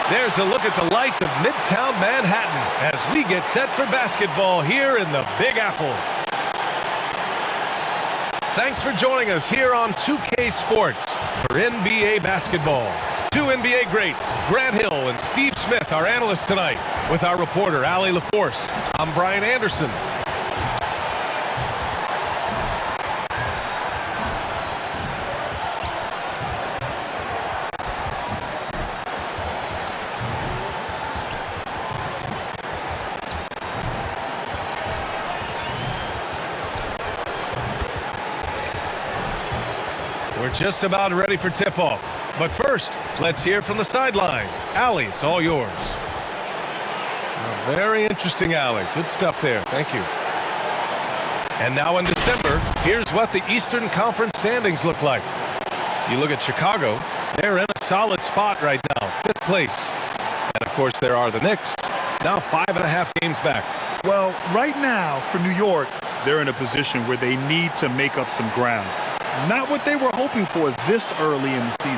There's a look at the lights of Midtown Manhattan as we get set for basketball here in the Big Apple. Thanks for joining us here on 2K Sports for NBA basketball. Two NBA greats, Grant Hill and Steve Smith, our analysts tonight, with our reporter, Allie LaForce. I'm Brian Anderson. We're just about ready for tip-off. But first, let's hear from the sideline. Allie, it's all yours. Very interesting, Allie. Good stuff there. Thank you. And now in December, here's what the Eastern Conference standings look like. You look at Chicago, they're in a solid spot right now, 5th place. And of course, there are the Knicks, now 5.5 games back. Well, right now, for New York, they're in a position where they need to make up some ground. Not what they were hoping for this early in the season.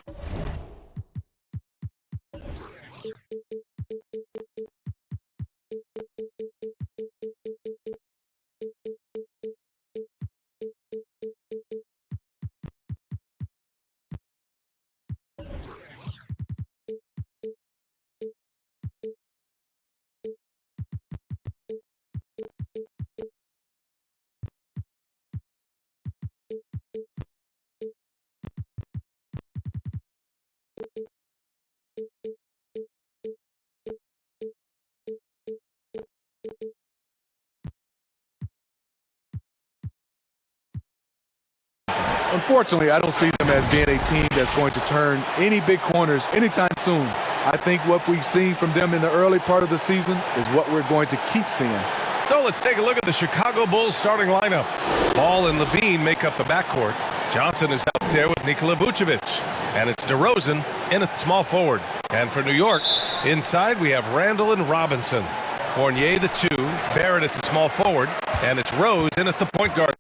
Unfortunately, I don't see them as being a team that's going to turn any big corners anytime soon. I think what we've seen from them in the early part of the season is what we're going to keep seeing. So let's take a look at the Chicago Bulls starting lineup. Ball and Levine make up the backcourt. Johnson is out there with Nikola Vucevic. And it's DeRozan in at small forward. And for New York, inside we have Randall and Robinson. Fournier the 2, Barrett at the small forward, and it's Rose in at the point guard.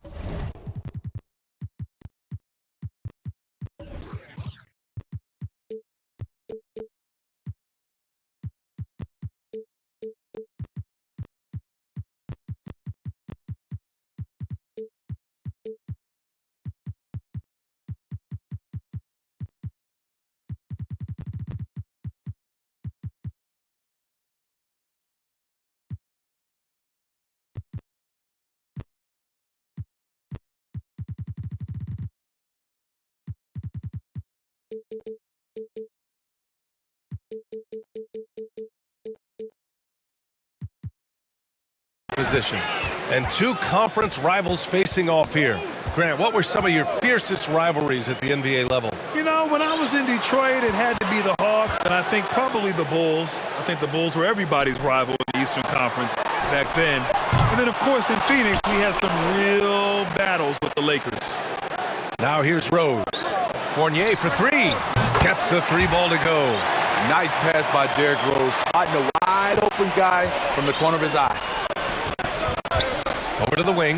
Position. And two conference rivals facing off here. Grant, what were some of your fiercest rivalries at the NBA level? You know, when I was in Detroit, it had to be the Hawks, and I think probably the Bulls. I think the Bulls were everybody's rival in the Eastern Conference back then. And then, of course, in Phoenix, we had some real battles with the Lakers. Now here's Rose. Fournier for 3. Gets the 3 ball to go. Nice pass by Derrick Rose, spotting a wide open guy from the corner of his eye. Over to the wing.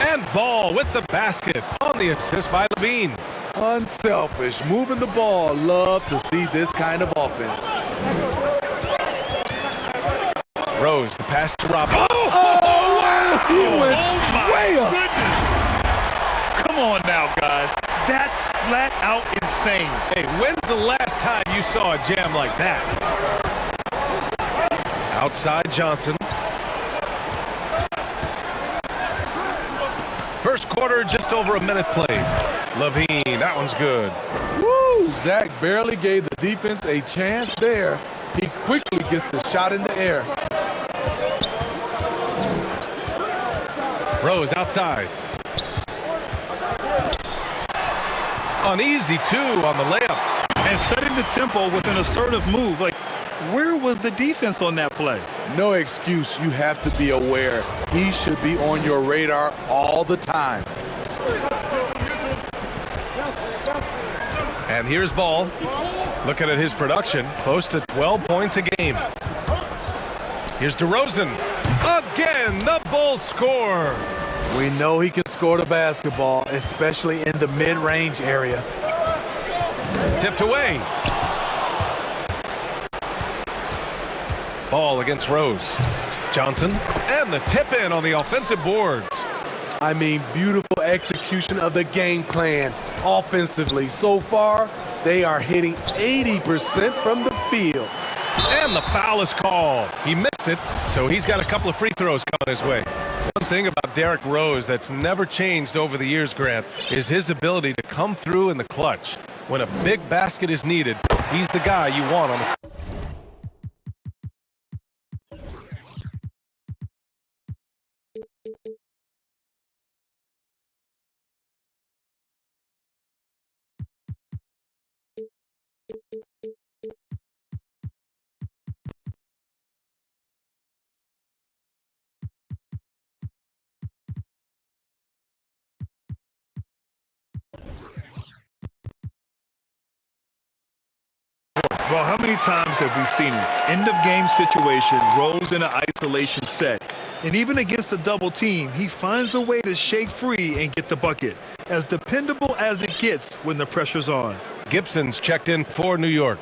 And Ball with the basket on the assist by Levine. Unselfish, moving the ball. Love to see this kind of offense. Rose, the pass to Robinson. Oh, wow! He went way up. Goodness. Come on now, guys. That's flat out insane. Hey, when's the last time you saw a jam like that? Outside Johnson. First quarter, just over a minute played. Levine, that one's good. Woo! Zach barely gave the defense a chance there. He quickly gets the shot in the air. Rose outside. Uneasy, 2 on the layup. And setting the tempo with an assertive move. Like, where was the defense on that play? No excuse. You have to be aware. He should be on your radar all the time. And here's Ball. Looking at his production, close to 12 points a game. Here's DeRozan. Again, the Bulls score. We know he can score the basketball, especially in the mid-range area. Tipped away. Ball against Rose. Johnson, and the tip in on the offensive boards. I mean, beautiful execution of the game plan offensively. So far, they are hitting 80% from the field. And the foul is called. He missed it, so he's got a couple of free throws coming his way. One thing about Derrick Rose that's never changed over the years, Grant, is his ability to come through in the clutch. When a big basket is needed, he's the guy you want on the Well, how many times have we seen it? End of game situation, Rose in an isolation set. And even against a double team, he finds a way to shake free and get the bucket. As dependable as it gets when the pressure's on. Gibson's checked in for New York.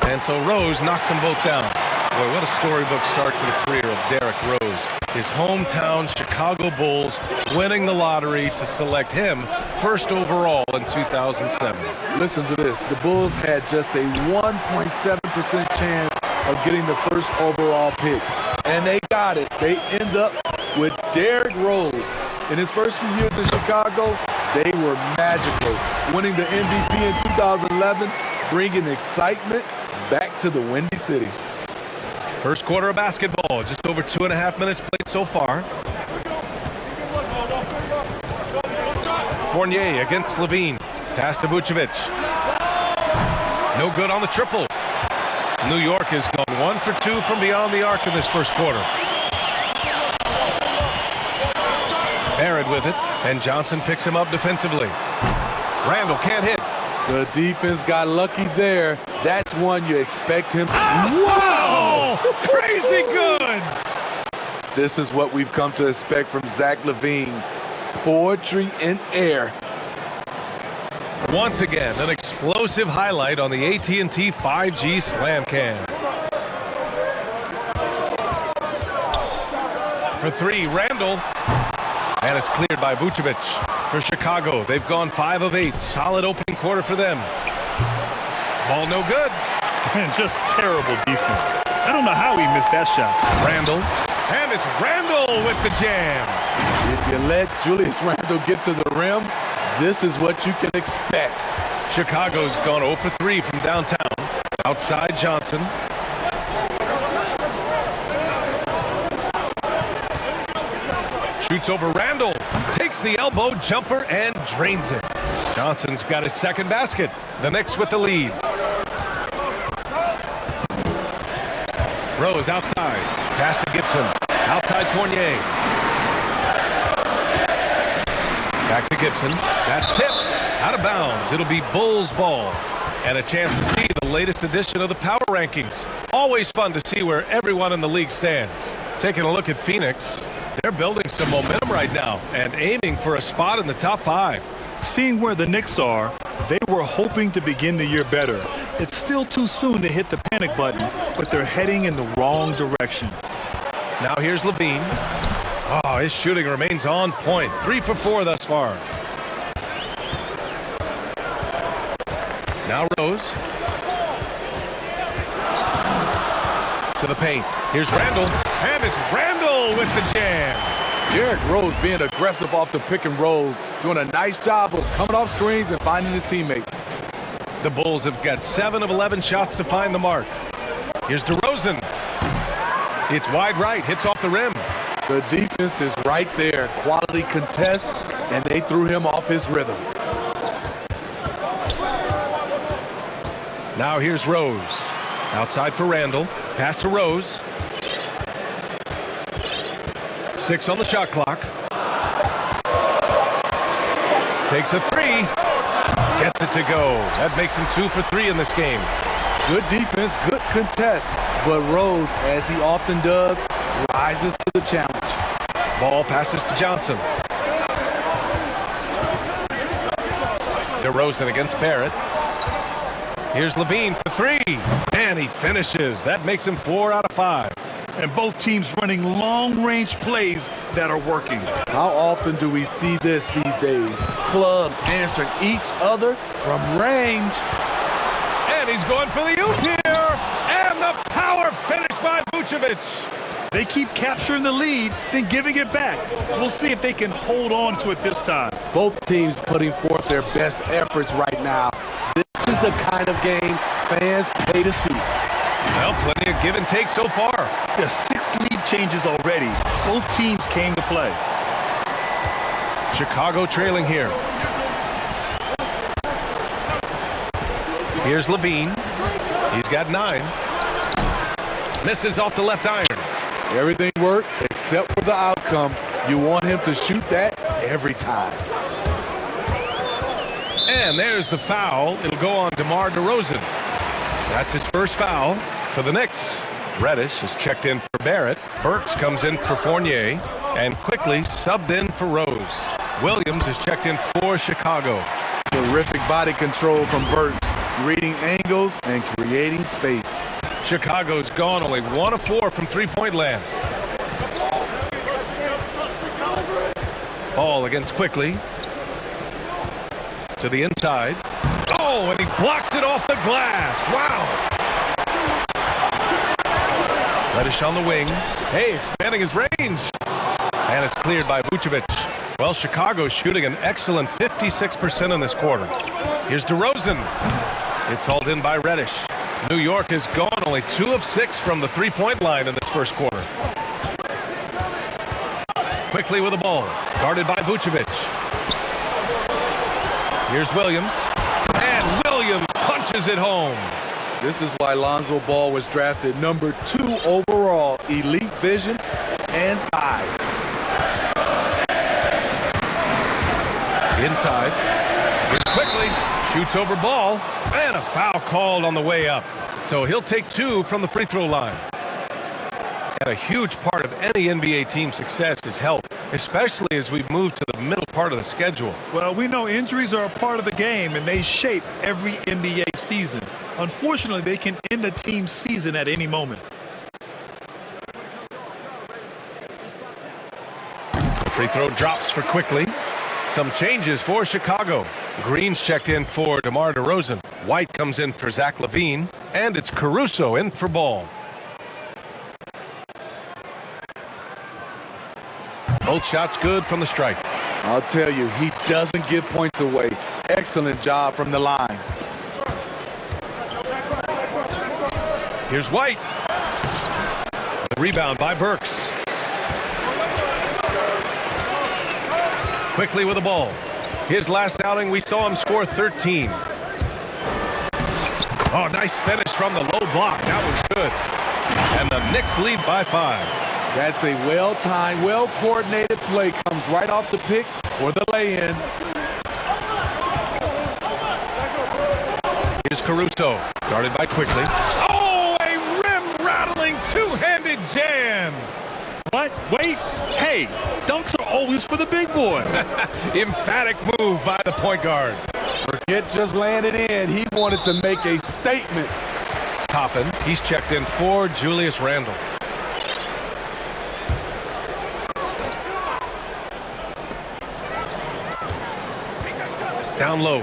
And so Rose knocks them both down. Boy, what a storybook start to the career of Derrick Rose. His hometown Chicago Bulls winning the lottery to select him first overall in 2007. Listen to this. The Bulls had just a 1.7% chance of getting the first overall pick. And they got it. They end up with Derrick Rose. In his first few years in Chicago, they were magical. Winning the MVP in 2011, bringing excitement back to the Windy City. First quarter of basketball, just over 2.5 minutes played so far. Fournier against Levine. Pass to Vucevic. No good on the triple. New York has gone 1 for 2 from beyond the arc in this first quarter. Barrett with it, and Johnson picks him up defensively. Randall can't hit. The defense got lucky there. That's one you expect him. Wow! Crazy good! This is what we've come to expect from Zach LaVine. Poetry in air. Once again, an explosive highlight on the AT&T 5G Slam Cam. For three, Randall. And it's cleared by Vucevic. For Chicago, they've gone 5 of 8. Solid opening quarter for them. Ball no good. And just terrible defense. I don't know how he missed that shot. Randall. And it's Randall with the jam. If you let Julius Randle get to the rim, this is what you can expect. Chicago's gone 0 for 3 from downtown. Outside Johnson. Shoots over Randall. Takes the elbow jumper and drains it. Johnson's got his second basket. The Knicks with the lead. Rose outside. Pass to Gibson. Outside Fournier. Back to Gibson. That's tipped. Out of bounds. It'll be Bulls ball. And a chance to see the latest edition of the power rankings. Always fun to see where everyone in the league stands. Taking a look at Phoenix. They're building some momentum right now and aiming for a spot in the top 5. Seeing where the Knicks are, they were hoping to begin the year better. It's still too soon to hit the panic button, but they're heading in the wrong direction. Now here's Levine. Oh, his shooting remains on point. 3 for 4 thus far. Now Rose. To the paint. Here's Randall. And it's Randall with the jam. Derrick Rose being aggressive off the pick and roll, doing a nice job of coming off screens and finding his teammates. The Bulls have got 7 of 11 shots to find the mark. Here's DeRozan. It's wide right, hits off the rim. The defense is right there. Quality contest, and they threw him off his rhythm. Now here's Rose. Outside for Randall. Pass to Rose. 6 on the shot clock. Takes a 3. Gets it to go. That makes him 2 for 3 in this game. Good defense, good contest. But Rose, as he often does, rises to the challenge. Ball passes to Johnson. DeRozan against Barrett. Here's Levine for three, and he finishes. That makes him 4 out of 5. And both teams running long-range plays that are working. How often do we see this these days? Clubs answering each other from range. And he's going for the oop here, and the power finish by Vucevic. They keep capturing the lead, then giving it back. We'll see if they can hold on to it this time. Both teams putting forth their best efforts right now. This is the kind of game fans pay to see. Well, plenty of give and take so far. There's 6 lead changes already. Both teams came to play. Chicago trailing here. Here's Levine. He's got 9. Misses off the left iron. Everything worked except for the outcome. You want him to shoot that every time. And there's the foul. It'll go on DeMar DeRozan. That's his first foul for the Knicks. Reddish is checked in for Barrett. Burks comes in for Fournier. And quickly subbed in for Rose. Williams is checked in for Chicago. Terrific body control from Burks, reading angles and creating space. Chicago's gone only 1 of 4 from three-point land. Ball against Quickly. To the inside. Oh, and he blocks it off the glass. Wow. Reddish on the wing. Hey, expanding his range. And it's cleared by Vucevic. Well, Chicago's shooting an excellent 56% in this quarter. Here's DeRozan. It's hauled in by Reddish. New York has gone only 2 of 6 from the three-point line in this first quarter. Quickly with the ball. Guarded by Vucevic. Here's Williams. And Williams punches it home. This is why Lonzo Ball was drafted number 2 overall. Elite vision and size. Inside. Here's Quickly. Shoots over Ball. And a foul called on the way up. So he'll take 2 from the free throw line. And a huge part of any NBA team's success is health, especially as we move to the middle part of the schedule. Well, we know injuries are a part of the game, and they shape every NBA season. Unfortunately, they can end a team's season at any moment. Free throw drops for Quickly. Some changes for Chicago. Green's checked in for DeMar DeRozan. White comes in for Zach LaVine. And it's Caruso in for Ball. Both shots good from the stripe. I'll tell you, he doesn't give points away. Excellent job from the line. Here's White. The rebound by Burks. Quickly with the ball. His last outing, we saw him score 13. Oh, nice finish from the low block. That was good. And the Knicks lead by 5. That's a well-timed, well-coordinated play. Comes right off the pick for the lay-in. Here's Caruso. Guarded by Quickly. Oh, a rim-rattling two-handed jam. What? Wait. Hey, dunks are always for the big boy. Emphatic move by the point guard. Forget just laying it in. He wanted to make a statement. Toppin, he's checked in for Julius Randle. Down low.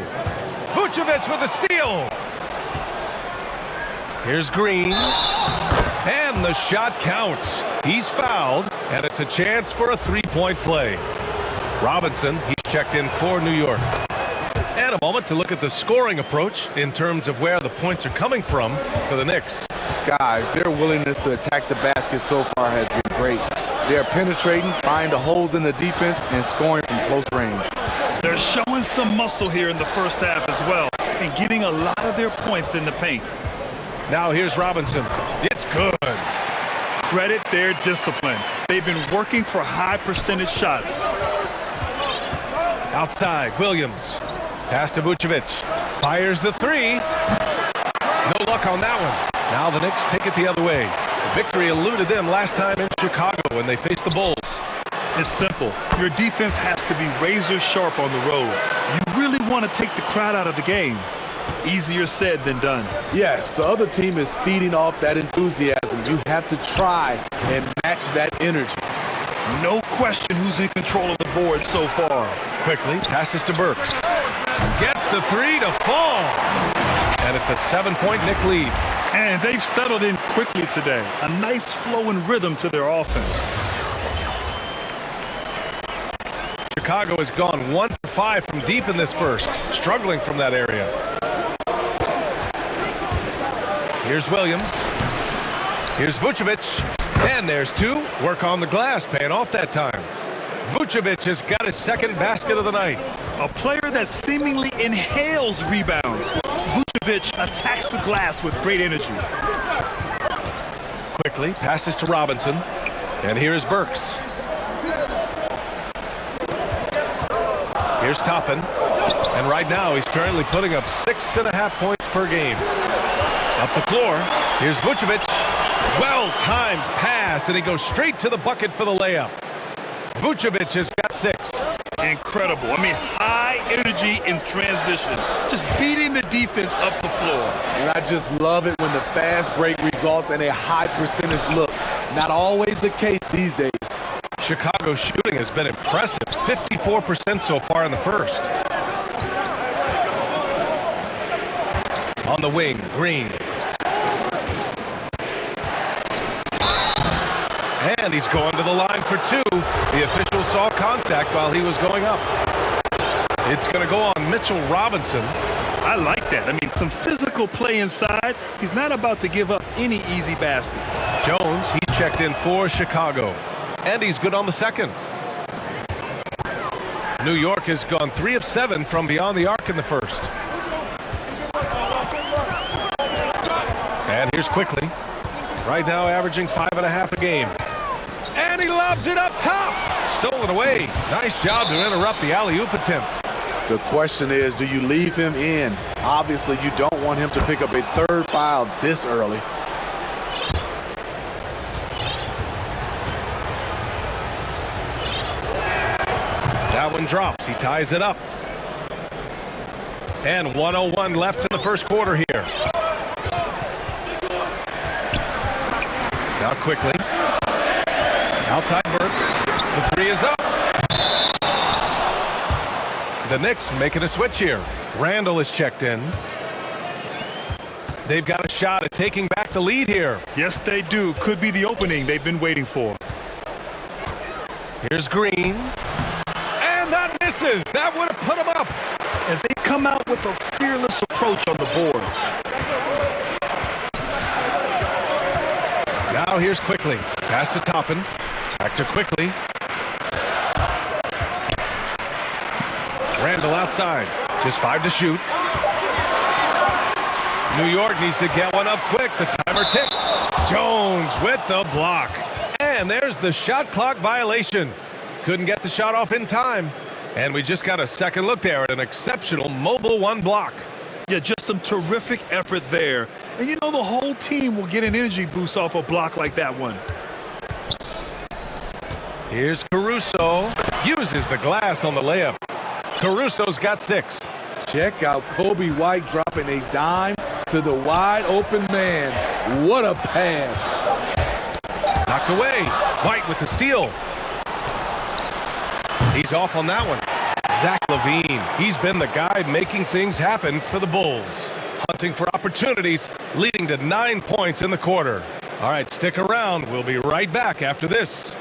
Vucevic with a steal. Here's Green. And the shot counts. He's fouled, and it's a chance for a three-point play. Robinson, he's checked in for New York. And a moment to look at the scoring approach in terms of where the points are coming from for the Knicks. Guys, their willingness to attack the basket so far has been great. They're penetrating, finding the holes in the defense, and scoring from close range. They're showing some muscle here in the first half as well and getting a lot of their points in the paint. Now here's Robinson. It's good. Credit their discipline. They've been working for high percentage shots. Outside, Williams. Pass to Vucevic. Fires the three. No luck on that one. Now the Knicks take it the other way. The victory eluded them last time in Chicago when they faced the Bulls. It's simple. Your defense has to be razor sharp on the road. You really want to take the crowd out of the game. Easier said than done. Yes, the other team is feeding off that enthusiasm. You have to try and match that energy. No question who's in control of the board so far. Quickly passes to Burks. Gets the three to fall. And it's a 7-point Knick lead. And they've settled in quickly today. A nice flowing rhythm to their offense. Chicago has gone 1 for 5 from deep in this first, struggling from that area. Here's Williams. Here's Vucevic. And there's two. Work on the glass, paying off that time. Vucevic has got his second basket of the night. A player that seemingly inhales rebounds. Vucevic attacks the glass with great energy. Quickly passes to Robinson. And here's Burks. Here's Toppin. And right now he's currently putting up 6.5 points per game. Up the floor. Here's Vucevic. Well-timed pass, and he goes straight to the bucket for the layup. Vucevic has got 6. Incredible. I mean, high energy in transition. Just beating the defense up the floor. And I just love it when the fast break results in a high percentage look. Not always the case these days. Chicago's shooting has been impressive. 54% so far in the first. On the wing, Green. And he's going to the line for 2. The official saw contact while he was going up. It's going to go on Mitchell Robinson. I like that. I mean, some physical play inside. He's not about to give up any easy baskets. Jones, he's checked in for Chicago. And he's good on the second. New York has gone 3 of 7 from beyond the arc in the first. And here's Quickly. Right now averaging 5.5 a game. And he lobs it up top. Stolen away. Nice job to interrupt the alley-oop attempt. The question is, do you leave him in? Obviously, you don't want him to pick up a third foul this early. That one drops. He ties it up. And 1:01 left in the first quarter here. Now Quickly. Outside Burks. The three is up. The Knicks making a switch here. Randall is checked in. They've got a shot at taking back the lead here. Yes, they do. Could be the opening they've been waiting for. Here's Green. And that misses. That would have put him up. And they come out with a fearless approach on the boards. Now here's Quickly. Pass to Toppin. Back to Quickly. Randall outside. Just 5 to shoot. New York needs to get one up quick. The timer ticks. Jones with the block. And there's the shot clock violation. Couldn't get the shot off in time. And we just got a second look there at an exceptional mobile 1 block. Yeah, just some terrific effort there. And you know the whole team will get an energy boost off a block like that one. Here's Caruso. Uses the glass on the layup. Caruso's got 6. Check out Kobe White dropping a dime to the wide open man. What a pass. Knocked away. White with the steal. He's off on that one. Zach LaVine. He's been the guy making things happen for the Bulls. Hunting for opportunities, leading to 9 points in the quarter. All right, stick around. We'll be right back after this.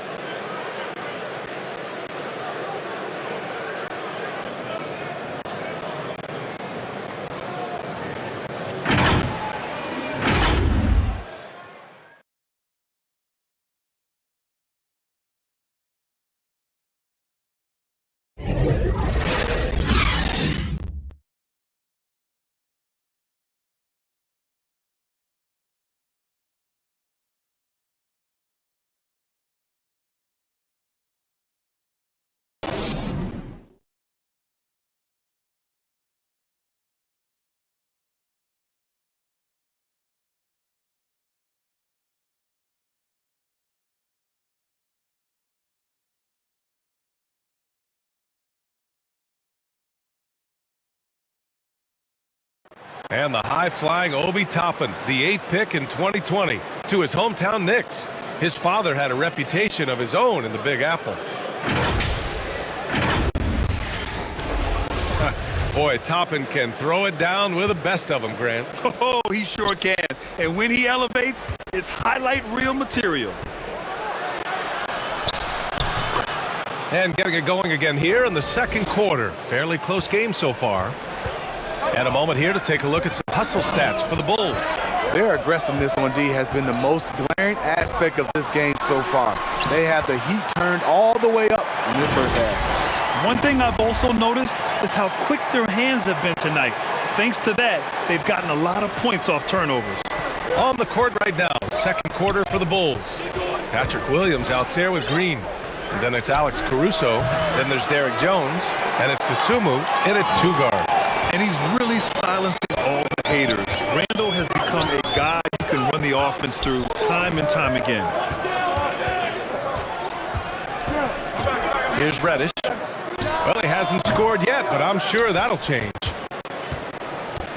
And the high-flying Obi Toppin, the 8th pick in 2020, to his hometown Knicks. His father had a reputation of his own in the Big Apple. Boy, Toppin can throw it down with the best of them, Grant. Oh, he sure can. And when he elevates, it's highlight reel material. And getting it going again here in the second quarter. Fairly close game so far. And a moment here to take a look at some hustle stats for the Bulls. Their aggressiveness on D has been the most glaring aspect of this game so far. They have the heat turned all the way up in this first half. One thing I've also noticed is how quick their hands have been tonight. Thanks to that, they've gotten a lot of points off turnovers. On the court right now, second quarter for the Bulls. Patrick Williams out there with Green. And then it's Alex Caruso. Then there's Derrick Jones. And it's Dosunmu in at 2 guard. And he's really silencing all the haters. Randall has become a guy you can run the offense through time and time again. Here's Reddish. Well, he hasn't scored yet, but I'm sure that'll change.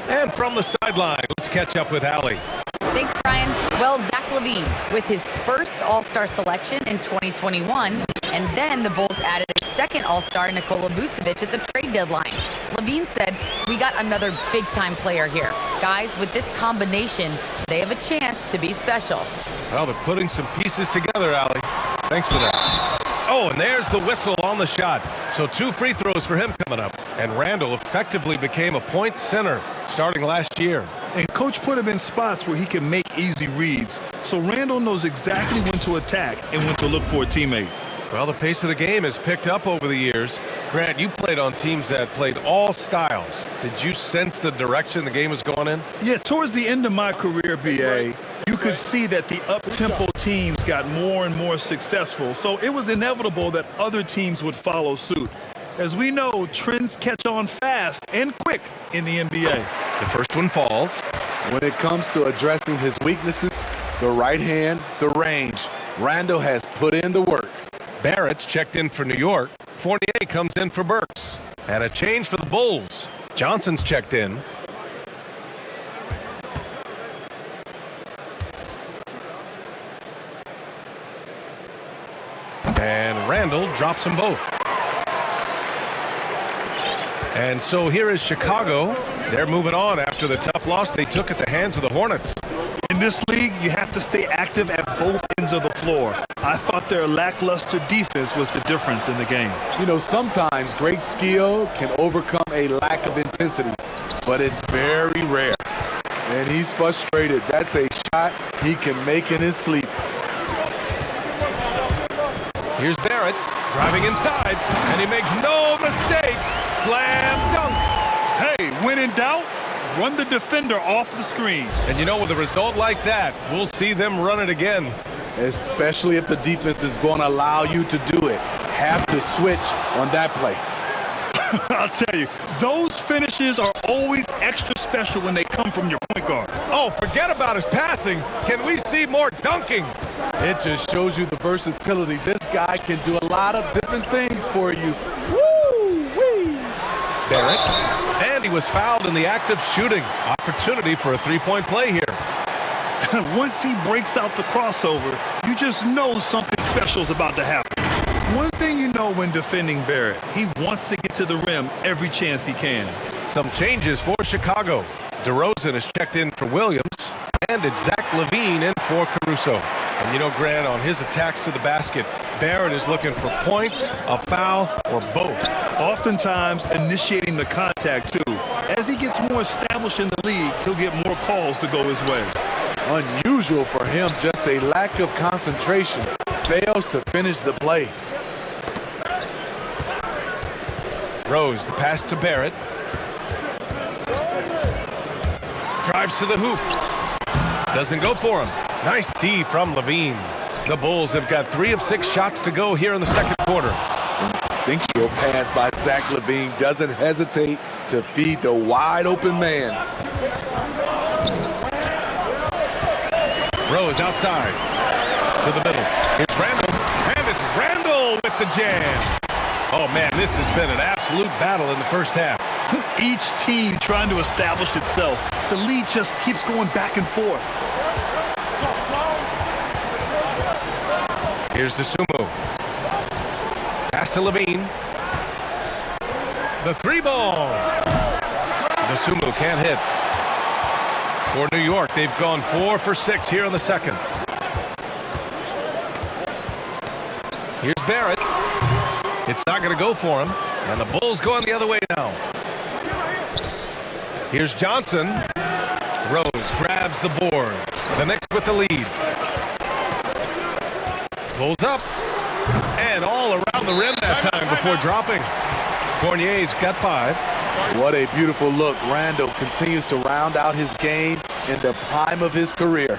And from the sideline, let's catch up with Allie. Thanks, Brian. Well, Zach LaVine with his first All-Star selection in 2021, and then the Bulls added a second All-Star, Nikola Vucevic, at the trade deadline. LaVine said, "We got another big-time player here. Guys, with this combination, they have a chance to be special." Well, they're putting some pieces together, Allie. Thanks for that. Oh, and there's the whistle on the shot. So 2 free throws for him coming up. And Randall effectively became a point center starting last year. And Coach put him in spots where he can make easy reads. So Randall knows exactly when to attack and when to look for a teammate. Well, the pace of the game has picked up over the years. Grant, you played on teams that played all styles. Did you sense the direction the game was going in? Yeah, towards the end of my career, BA, you could see that the up-tempo teams got more and more successful. So it was inevitable that other teams would follow suit. As we know, trends catch on fast and quick in the NBA. The first one falls. When it comes to addressing his weaknesses, the right hand, the range, Randall has put in the work. Barrett's checked in for New York. Fournier comes in for Burks. And a change for the Bulls. Johnson's checked in. And Randall drops them both. And so here is Chicago. They're moving on after the tough loss they took at the hands of the Hornets. In this league, you have to stay active at both ends of the floor. I thought their lackluster defense was the difference in the game. You know, sometimes great skill can overcome a lack of intensity, but it's very rare. And he's frustrated. That's a shot he can make in his sleep. Here's Barrett driving inside, and he makes no mistake. Slam dunk. Hey, when in doubt, run the defender off the screen. And you know, with a result like that, we'll see them run it again. Especially if the defense is going to allow you to do it. Have to switch on that play. I'll tell you, those finishes are always extra special when they come from your point guard. Oh, forget about his passing. Can we see more dunking? It just shows you the versatility. This guy can do a lot of different things for you. Woo-wee! Barrett. And he was fouled in the act of shooting. Opportunity for a three-point play here. Once he breaks out the crossover, you just know something special is about to happen. One thing you know when defending Barrett, he wants to get to the rim every chance he can. Some changes for Chicago. DeRozan is checked in for Williams, and it's Zach LaVine in for Caruso. And you know, Grant, on his attacks to the basket, Barrett is looking for points, a foul, or both. Oftentimes initiating the contact, too. As he gets more established in the league, he'll get more calls to go his way. Unusual for him, just a lack of concentration. Fails to finish the play. Rose, the pass to Barrett. Drives to the hoop. Doesn't go for him. Nice D from LaVine. The Bulls have got 3 of 6 shots to go here in the second quarter. Instinctual pass by Zach LaVine. Doesn't hesitate to feed the wide open man. Rose outside to the middle. It's Randall, and it's Randall with the jam. Oh, man, this has been an absolute battle in the first half. Each team trying to establish itself. The lead just keeps going back and forth. Here's DeSumo. Pass to Levine. The three ball. DeSumo can't hit. For New York, they've gone 4 for 6 here in the second. Here's Barrett. It's not going to go for him. And the Bulls going the other way now. Here's Johnson. Rose grabs the board. The Knicks with the lead. Pulls up. And all around the rim that time before dropping. Fournier's got 5. What a beautiful look. Randall continues to round out his game in the prime of his career.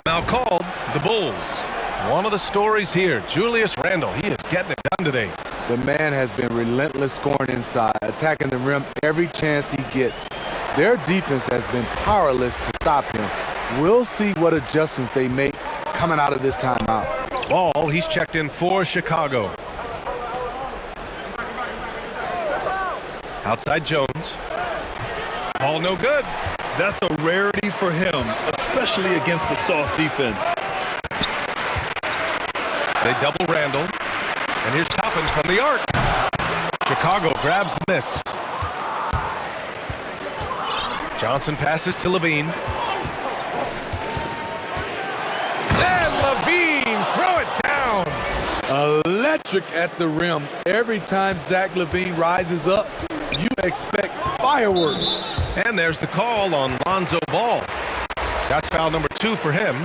Now called the Bulls. One of the stories here, Julius Randle. He is getting it done today. The man has been relentless scoring inside, attacking the rim every chance he gets. Their defense has been powerless to stop him. We'll see what adjustments they make coming out of this timeout. Ball, he's checked in for Chicago. Outside Jones. Ball no good. That's a rarity for him, especially against the soft defense. They double Randall. And here's Toppin from the arc. Chicago grabs the miss. Johnson passes to Levine. And Levine, throw it down. Electric at the rim. Every time Zach LaVine rises up, you expect fireworks. And there's the call on Lonzo Ball. That's foul number 2 for him.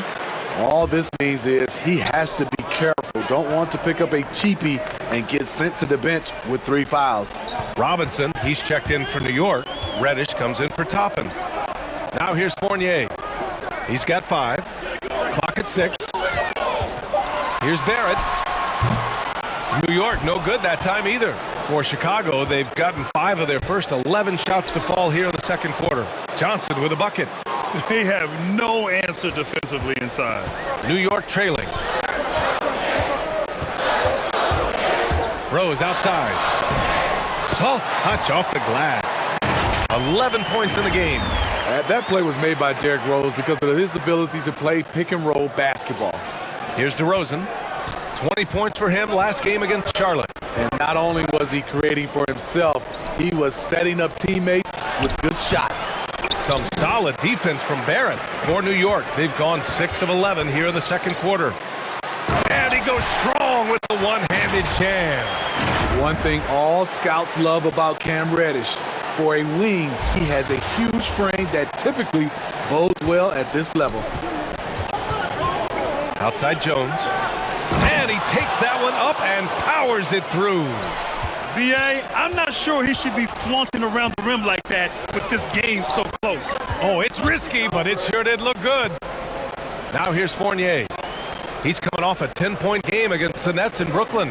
All this means is he has to be careful. Don't want to pick up a cheapie and get sent to the bench with 3 fouls. Robinson, he's checked in for New York. Reddish comes in for Toppin. Now here's Fournier. He's got 5. Clock at 6. Here's Barrett. New York, no good that time either. For Chicago, they've gotten 5 of their first 11 shots to fall here in the second quarter. Johnson with a bucket. They have no answer defensively inside. New York trailing. Rose outside. Soft touch off the glass. 11 points in the game. That play was made by Derrick Rose because of his ability to play pick and roll basketball. Here's DeRozan. 20 points for him last game against Charlotte. And not only was he creating for himself, he was setting up teammates with good shots. Some solid defense from Barrett for New York. They've gone 6 of 11 here in the second quarter. And he goes strong with the one-handed jam. One thing all scouts love about Cam Reddish, for a wing, he has a huge frame that typically bodes well at this level. Outside Jones. And he takes that one up and powers it through. B.A., I'm not sure he should be flaunting around the rim like that with this game so close. Oh, it's risky, but it sure did look good. Now here's Fournier. He's coming off a 10-point game against the Nets in Brooklyn.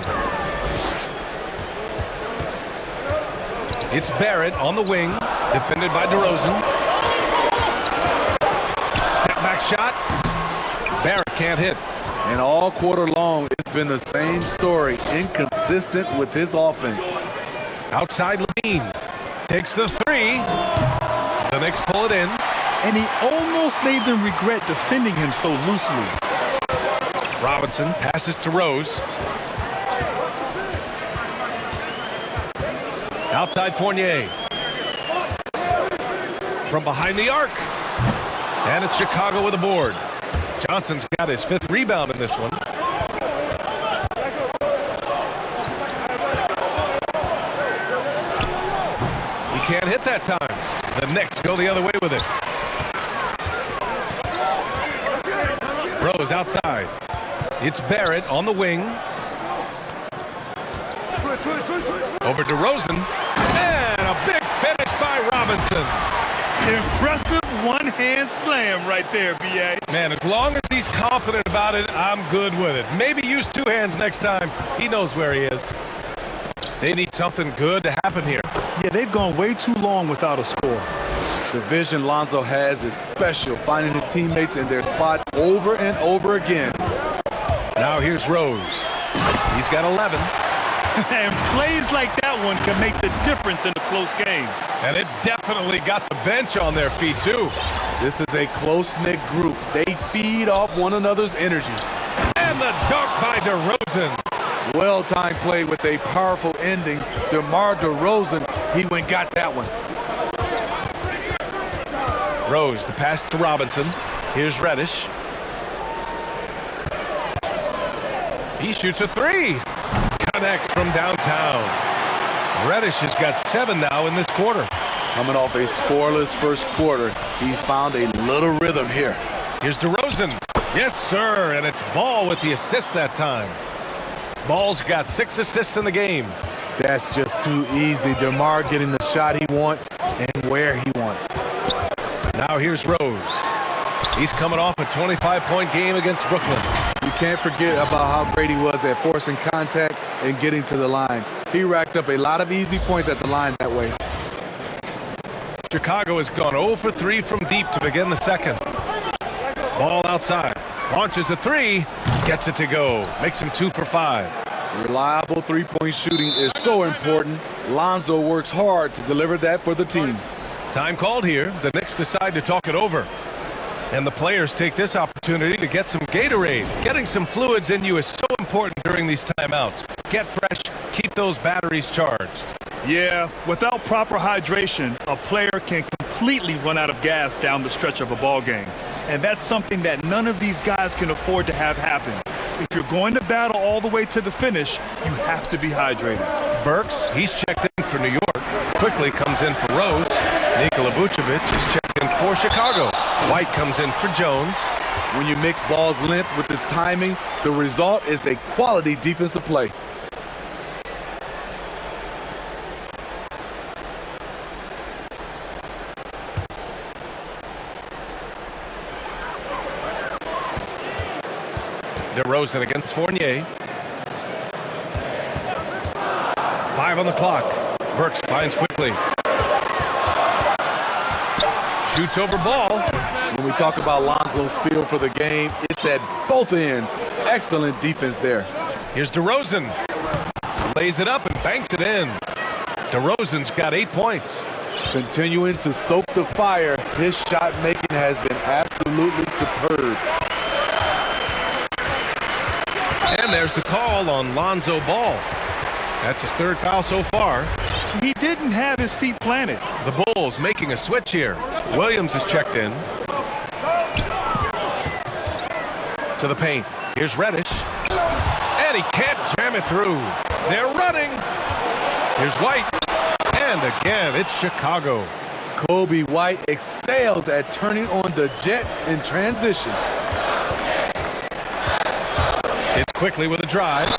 It's Barrett on the wing, defended by DeRozan. Step back shot. Barrett can't hit. And all quarter long, it's been the same story, inconsistent with his offense. Outside Levine. Takes the 3. The Knicks pull it in. And he almost made them regret defending him so loosely. Robinson passes to Rose. Outside Fournier. From behind the arc. And it's Chicago with a board. Johnson's got his 5th rebound in this one. He can't hit that time. The Knicks go the other way with it. Rose outside. It's Barrett on the wing. Over to DeRozan. And a big finish by Robinson. Impressive one-hand slam right there, B.A. Man, as long as he's confident about it, I'm good with it. Maybe use 2 hands next time. He knows where he is. They need something good to happen here. Yeah, they've gone way too long without a score. The vision Lonzo has is special, finding his teammates in their spot over and over again. Now here's Rose. He's got 11. And plays like that one can make the difference in a close game. And it definitely got the bench on their feet, too. This is a close-knit group. They feed off one another's energy. And the dunk by DeRozan. Well-timed play with a powerful ending. DeMar DeRozan, he went got that one. Rose, the pass to Robinson. Here's Reddish. He shoots a three. Connects from downtown. Reddish has got 7 now in this quarter. Coming off a scoreless first quarter, he's found a little rhythm here. Here's DeRozan. Yes, sir, and it's Ball with the assist that time. Ball's got 6 assists in the game. That's just too easy. DeMar getting the shot he wants and where he wants. Now here's Rose. He's coming off a 25-point game against Brooklyn. You can't forget about how great he was at forcing contact and getting to the line. He racked up a lot of easy points at the line that way. Chicago has gone 0 for 3 from deep to begin the second. Ball outside. Launches a three. Gets it to go. Makes him 2 for 5. Reliable three-point shooting is so important. Lonzo works hard to deliver that for the team. Time called here. The Knicks decide to talk it over. And the players take this opportunity to get some Gatorade. Getting some fluids in you is so important during these timeouts. Get fresh, keep those batteries charged. Yeah, without proper hydration, a player can completely run out of gas down the stretch of a ball game. And that's something that none of these guys can afford to have happen. If you're going to battle all the way to the finish, you have to be hydrated. Burks, he's checked in for New York. Quickly comes in for Rose. Nikola Vucevic is checked in for Chicago. White comes in for Jones. When you mix ball's length with his timing, the result is a quality defensive play. DeRozan against Fournier. 5 on the clock. Burks finds quickly. Shoots over Ball. When we talk about Lonzo's feel for the game, it's at both ends. Excellent defense there. Here's DeRozan. Lays it up and banks it in. DeRozan's got 8 points. Continuing to stoke the fire, his shot making has been absolutely superb. And there's the call on Lonzo Ball. That's his 3rd foul so far. He didn't have his feet planted. The Bulls making a switch here. Williams is checked in. To the paint. Here's Reddish. And he can't jam it through. They're running. Here's White. And again, it's Chicago. Kobe White excels at turning on the Jets in transition. It's quickly with a drive.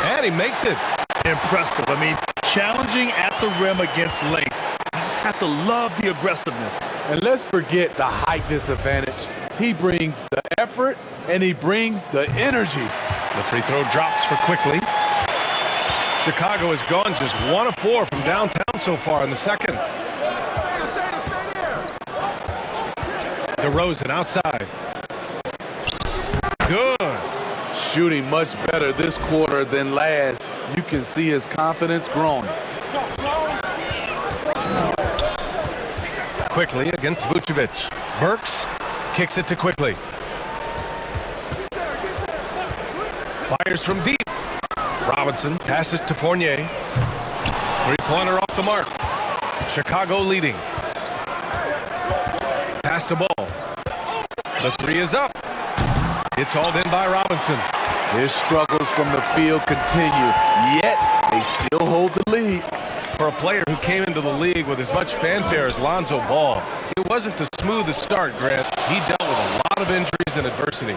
And he makes it. Impressive. I mean, challenging at the rim against length. You just have to love the aggressiveness. And let's forget the height disadvantage. He brings the effort and he brings the energy. The free throw drops for quickly. Chicago has gone just 1 of 4 from downtown so far in the second. DeRozan outside. Good. Shooting much better this quarter than last. You can see his confidence growing. Quickly against Vucevic. Burks kicks it to Quickly. Fires from deep. Robinson passes to Fournier. Three-pointer off the mark. Chicago leading. Pass to Ball. The three is up. It's hauled in by Robinson. His struggles from the field continue, yet they still hold the lead. For a player who came into the league with as much fanfare as Lonzo Ball, it wasn't the smoothest start, Grant. He dealt with a lot of injuries and adversity.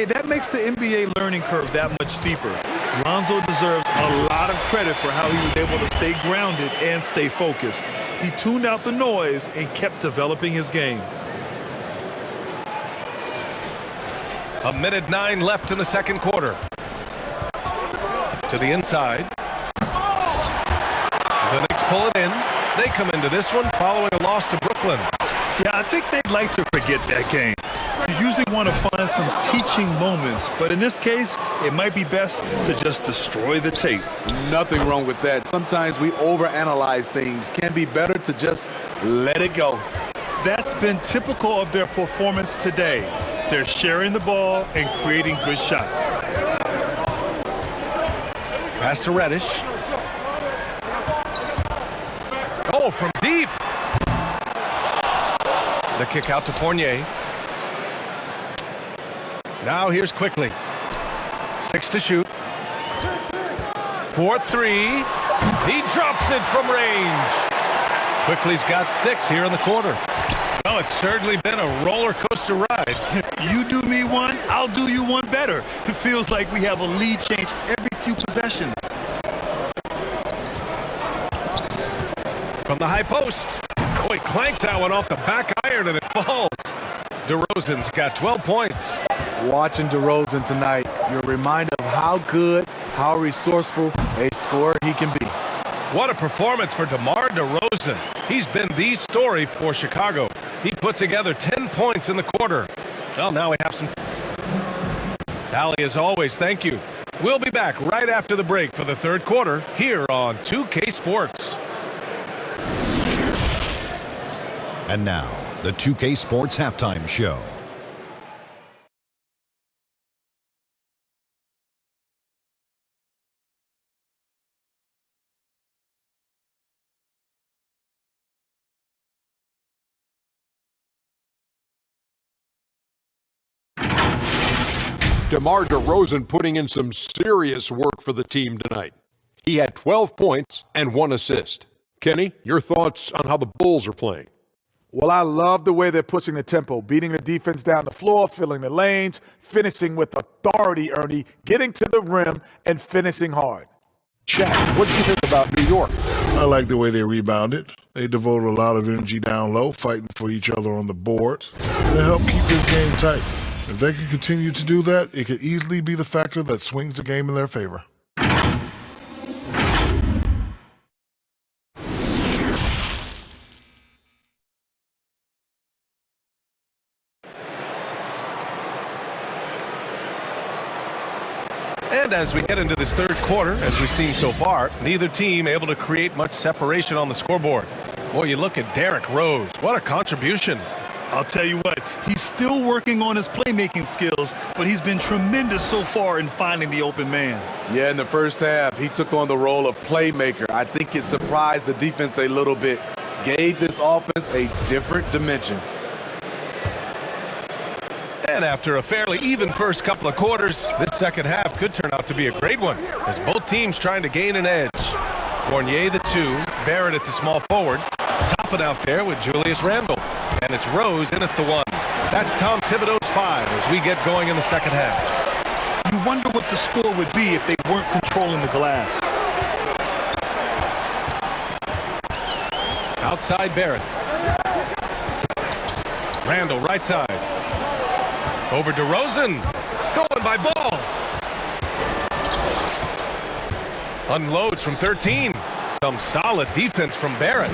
That makes the NBA learning curve that much steeper. Lonzo deserves a lot of credit for how he was able to stay grounded and stay focused. He tuned out the noise and kept developing his game. 1:09 left in the second quarter. To the inside. The Knicks pull it in. They come into this one following a loss to Brooklyn. Yeah, I think they'd like to forget that game. You used usually want to find some teaching moments, but in this case, it might be best to just destroy the tape. Nothing wrong with that. Sometimes we overanalyze things. Can be better to just let it go. That's been typical of their performance today. They're sharing the ball and creating good shots. Pass to Reddish. Oh, from deep. The kick out to Fournier. Now here's Quickly. 6 to shoot. 4-3. He drops it from range. Quickly's got 6 here in the quarter. Well, it's certainly been a roller coaster ride. You do me one, I'll do you one better. It feels like we have a lead change every few possessions. From the high post. Oh, he clanks that one off the back iron and it falls. DeRozan's got 12 points. Watching DeRozan tonight, you're reminded of how good, how resourceful a scorer he can be. What a performance for DeMar DeRozan. He's been the story for Chicago. He put together 10 points in the quarter. Well, now we have some. Allie, as always, thank you. We'll be back right after the break for the third quarter here on 2K Sports. And now, the 2K Sports Halftime Show. DeMar DeRozan putting in some serious work for the team tonight. He had 12 points and 1 assist. Kenny, your thoughts on how the Bulls are playing? Well, I love the way they're pushing the tempo, beating the defense down the floor, filling the lanes, finishing with authority, Ernie, getting to the rim and finishing hard. Chad, what do you think about New York? I like the way they rebounded. They devoted a lot of energy down low, fighting for each other on the boards. They helped keep this game tight. If they can continue to do that, it could easily be the factor that swings the game in their favor. And as we get into this third quarter, as we've seen so far, neither team able to create much separation on the scoreboard. Boy, you look at Derrick Rose. What a contribution. I'll tell you what, he's still working on his playmaking skills, but he's been tremendous so far in finding the open man. Yeah, in the first half, he took on the role of playmaker. I think it surprised the defense a little bit, gave this offense a different dimension. And after a fairly even first couple of quarters, this second half could turn out to be a great one, as both teams trying to gain an edge. Fournier the 2, Barrett at the small forward, topping out there with Julius Randle. And it's Rose in at the 1. That's Tom Thibodeau's 5 as we get going in the second half. You wonder what the score would be if they weren't controlling the glass. Outside Barrett. Randle right side. Over DeRozan. Stolen by Ball. Unloads from 13. Some solid defense from Barrett.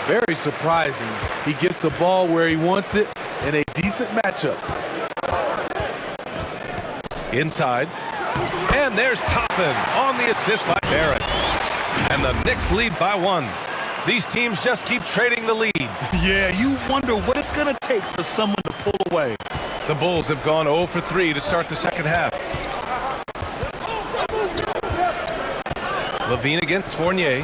Very surprising. He gets the ball where he wants it in a decent matchup. Inside. And there's Toppin on the assist by Barrett. And the Knicks lead by 1. These teams just keep trading the lead. Yeah, you wonder what it's going to take for someone to pull away. The Bulls have gone 0 for 3 to start the second half. Levine against Fournier.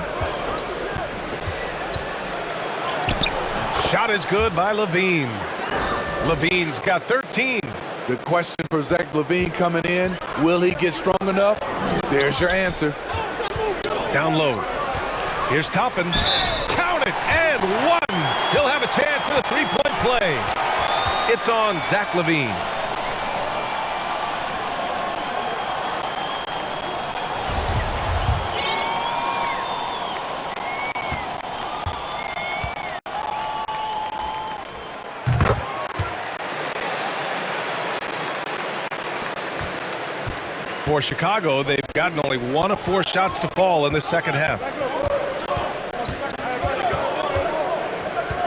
Shot is good by Levine. Levine's got 13. The question for Zach Levine coming in, will he get strong enough? There's your answer. Down low. Here's Toppin. Count it, and 1. He'll have a chance in the three-point play. It's on Zach Levine. For Chicago, they've gotten only 1 of 4 shots to fall in the second half.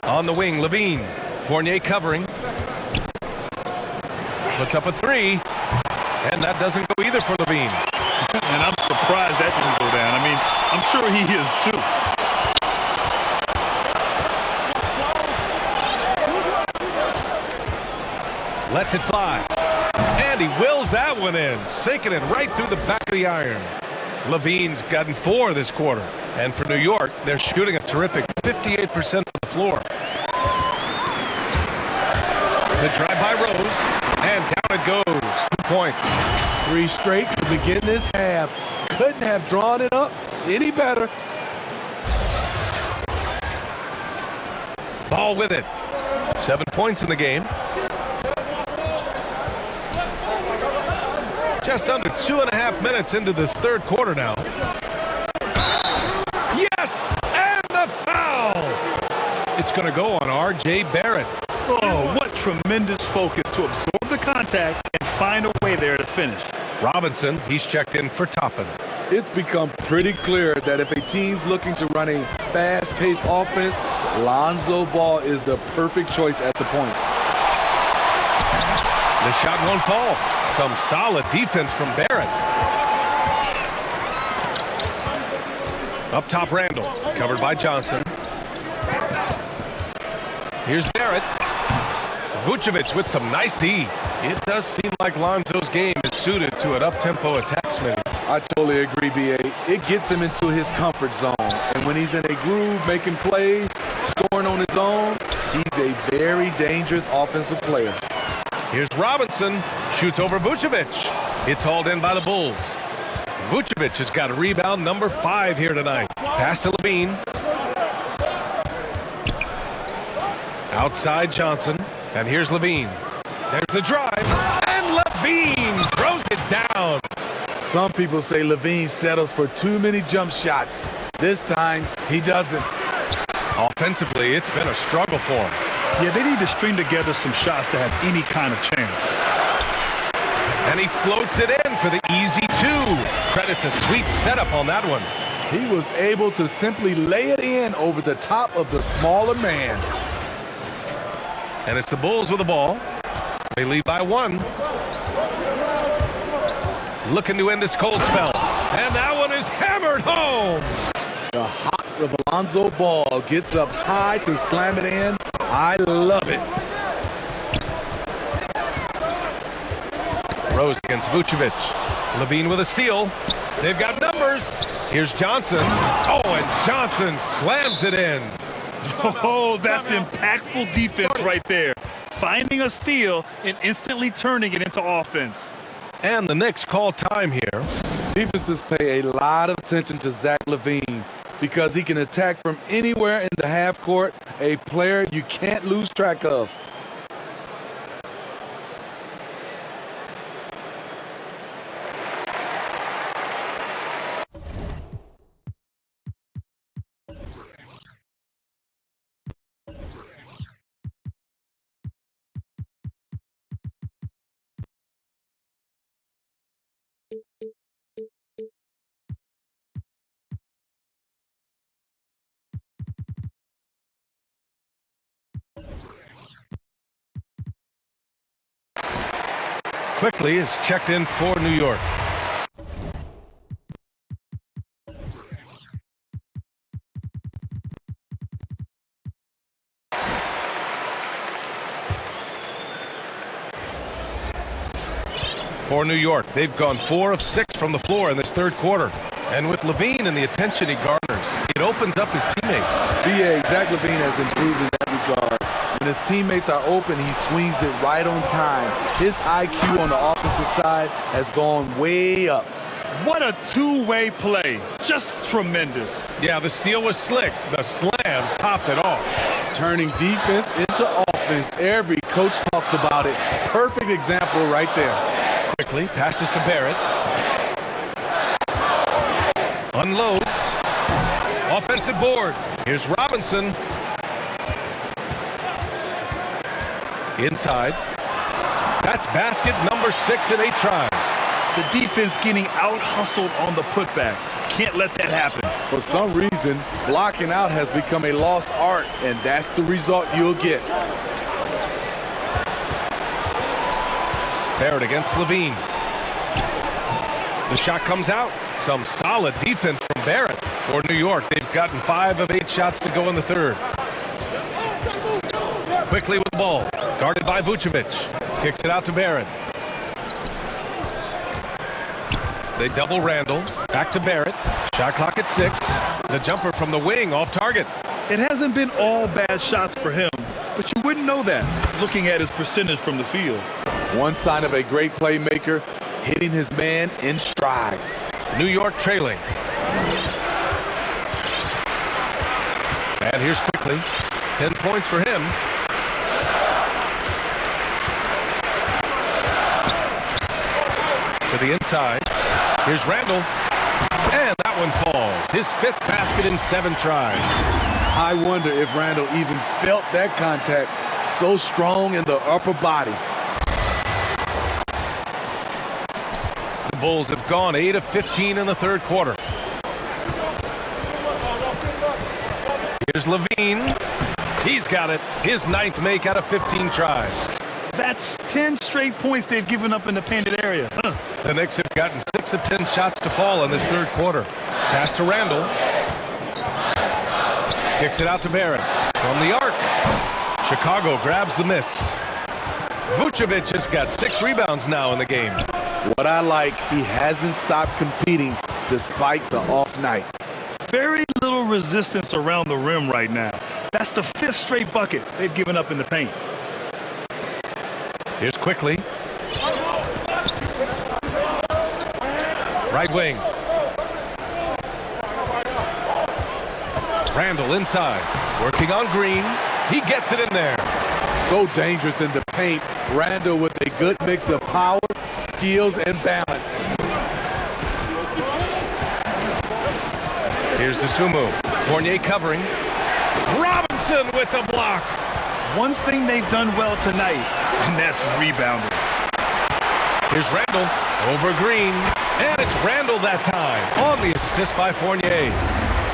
On the wing, Levine. Fournier covering. Puts up a three, and that doesn't go either for Levine. And I'm surprised that didn't go down. I mean, I'm sure he is too. Lets it fly. And he wills that one in, sinking it right through the back of the iron. Levine's gotten 4 this quarter. And for New York, they're shooting a terrific 58% from the floor. The drive by Rose, and down it goes. 2 points. 3 straight to begin this half. Couldn't have drawn it up any better. Ball with it. 7 points in the game. Just under 2.5 minutes into this third quarter now. Yes! And the foul! It's going to go on R.J. Barrett. Oh, what tremendous focus to absorb the contact and find a way there to finish. Robinson, he's checked in for Toppin. It's become pretty clear that if a team's looking to run a fast-paced offense, Lonzo Ball is the perfect choice at the point. The shot won't fall. Some solid defense from Barrett. Up top, Randall, covered by Johnson. Here's Barrett. Vucevic with some nice D. It does seem like Lonzo's game is suited to an up-tempo attack, Smitty. I totally agree, B.A. It gets him into his comfort zone. And when he's in a groove, making plays, scoring on his own, he's a very dangerous offensive player. Here's Robinson. Shoots over Vucevic. It's hauled in by the Bulls. Vucevic has got a rebound number 5 here tonight. Pass to Levine. Outside Johnson. And here's Levine. There's the drive. And Levine throws it down. Some people say Levine settles for too many jump shots. This time, he doesn't. Offensively, it's been a struggle for him. Yeah, they need to string together some shots to have any kind of chance. And he floats it in for the easy 2. Credit the sweet setup on that one. He was able to simply lay it in over the top of the smaller man. And it's the Bulls with the ball. They lead by 1. Looking to end this cold spell. And that one is hammered home. The hops of Lonzo Ball gets up high to slam it in. I love it. Rose against Vucevic. Levine with a steal. They've got numbers. Here's Johnson. Oh, and Johnson slams it in. Oh, that's impactful defense right there. Finding a steal and instantly turning it into offense. And the Knicks call time here. Defenses pay a lot of attention to Zach LaVine because he can attack from anywhere in the half court, a player you can't lose track of. Quickly is checked in for New York. For New York, they've gone 4 of 6 from the floor in this third quarter. And with Levine and the attention he garners, it opens up his teammates. B.A. Zach LaVine has improved in that regard. When his teammates are open, he swings it right on time. His IQ on the offensive side has gone way up. What a two-way play. Just tremendous. Yeah, the steal was slick. The slam topped it off. Turning defense into offense. Every coach talks about it. Perfect example right there. Quickly passes to Barrett. Unloads. Offensive board. Here's Robinson. Inside. That's basket number 6 in 8 tries. The defense getting out-hustled on the putback. Can't let that happen. For some reason, blocking out has become a lost art, and that's the result you'll get. Barrett against Levine. The shot comes out. Some solid defense from Barrett for New York. They've gotten 5 of 8 shots to go in the third. Quickly with the ball. Guarded by Vucevic. Kicks it out to Barrett. They double Randall. Back to Barrett. Shot clock at 6. The jumper from the wing off target. It hasn't been all bad shots for him, but you wouldn't know that looking at his percentage from the field. One sign of a great playmaker, hitting his man in stride. New York trailing. And here's Quickly. 10 points for him. To the inside. Here's Randall. And that one falls. His 5th basket in 7 tries. I wonder if Randall even felt that contact, so strong in the upper body. The Bulls have gone 8 of 15 in the third quarter. Here's Levine. He's got it. His 9th make out of 15 tries. That's 10 straight points they've given up in the painted area. The Knicks have gotten 6 of 10 shots to fall in this third quarter. Pass to Randall. Kicks it out to Barrett. From the arc. Chicago grabs the miss. Vucevic has got 6 rebounds now in the game. What I like, he hasn't stopped competing despite the off night. Very little resistance around the rim right now. That's the 5th straight bucket they've given up in the paint. Here's Quickly. Right wing. Randall inside. Working on Green. He gets it in there. So dangerous in the paint. Randall with a good mix of power, skills, and balance. Here's DeSumo. Fournier covering. Robinson with the block. One thing they've done well tonight, and that's rebounding. Here's Randall over Green. And it's Randall that time on the assist by Fournier.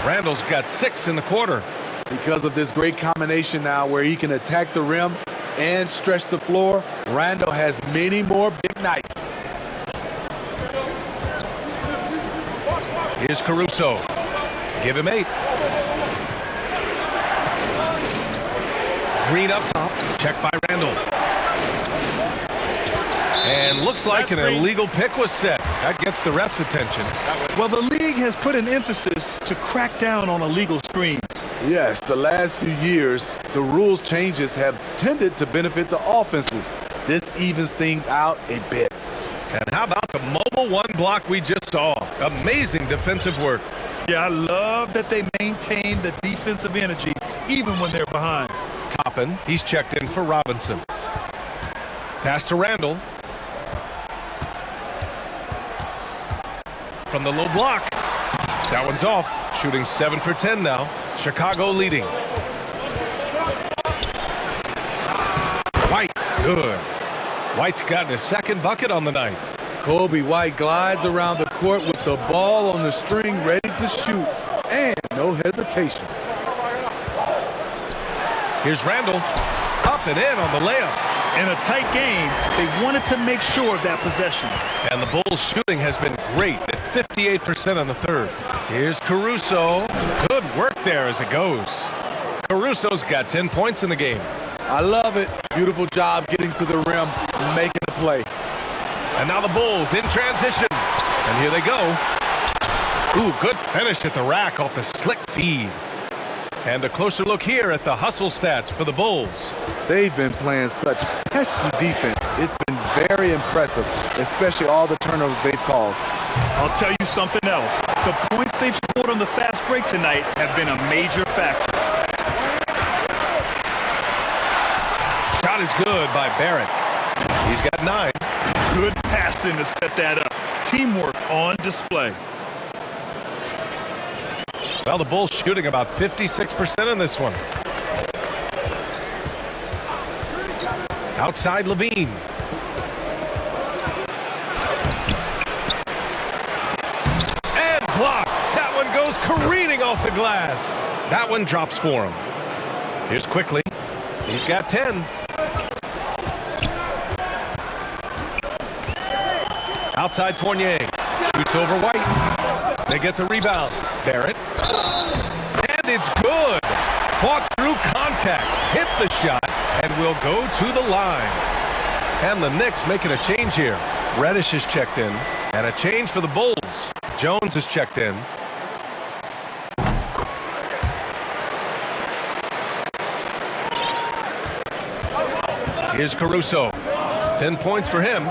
Randall's got 6 in the quarter. Because of this great combination now where he can attack the rim and stretch the floor, Randall has many more big nights. Here's Caruso. Give him 8. Green up top. Checked by Randall. And looks like an illegal pick was set. That gets the ref's attention. Well, the league has put an emphasis to crack down on illegal screens. Yes, the last few years, the rules changes have tended to benefit the offenses. This evens things out a bit. And how about the mobile 1 block we just saw? Amazing defensive work. Yeah, I love that they maintain the defensive energy even when they're behind. Toppin, he's checked in for Robinson. Pass to Randall. From the low block. That one's off. Shooting 7 for 10 now. Chicago leading. White, good. White's gotten his 2nd bucket on the night. Kobe White glides around the court with the ball on the string ready to shoot. And no hesitation. Here's Randall. Up and in on the layup. In a tight game, they wanted to make sure of that possession. And the Bulls' shooting has been great at 58% on the third. Here's Caruso. Good work there as it goes. Caruso's got 10 points in the game. I love it. Beautiful job getting to the rim, making the play. And now the Bulls in transition. And here they go. Ooh, good finish at the rack off the slick feed. And a closer look here at the hustle stats for the Bulls. They've been playing such pesky defense. It's been very impressive, especially all the turnovers they've caused. I'll tell you something else. The points they've scored on the fast break tonight have been a major factor. Shot is good by Barrett. He's got 9. Good passing to set that up. Teamwork on display. Well, the Bulls shooting about 56% in this one. Outside Levine. And blocked. That one goes careening off the glass. That one drops for him. Here's Quickly. He's got 10. Outside Fournier. Shoots over White. They get the rebound. Barrett. And it's good. Fought through contact. Hit the shot. And will go to the line. And the Knicks making a change here. Reddish is checked in. And a change for the Bulls. Jones is checked in. Here's Caruso. 10 points for him.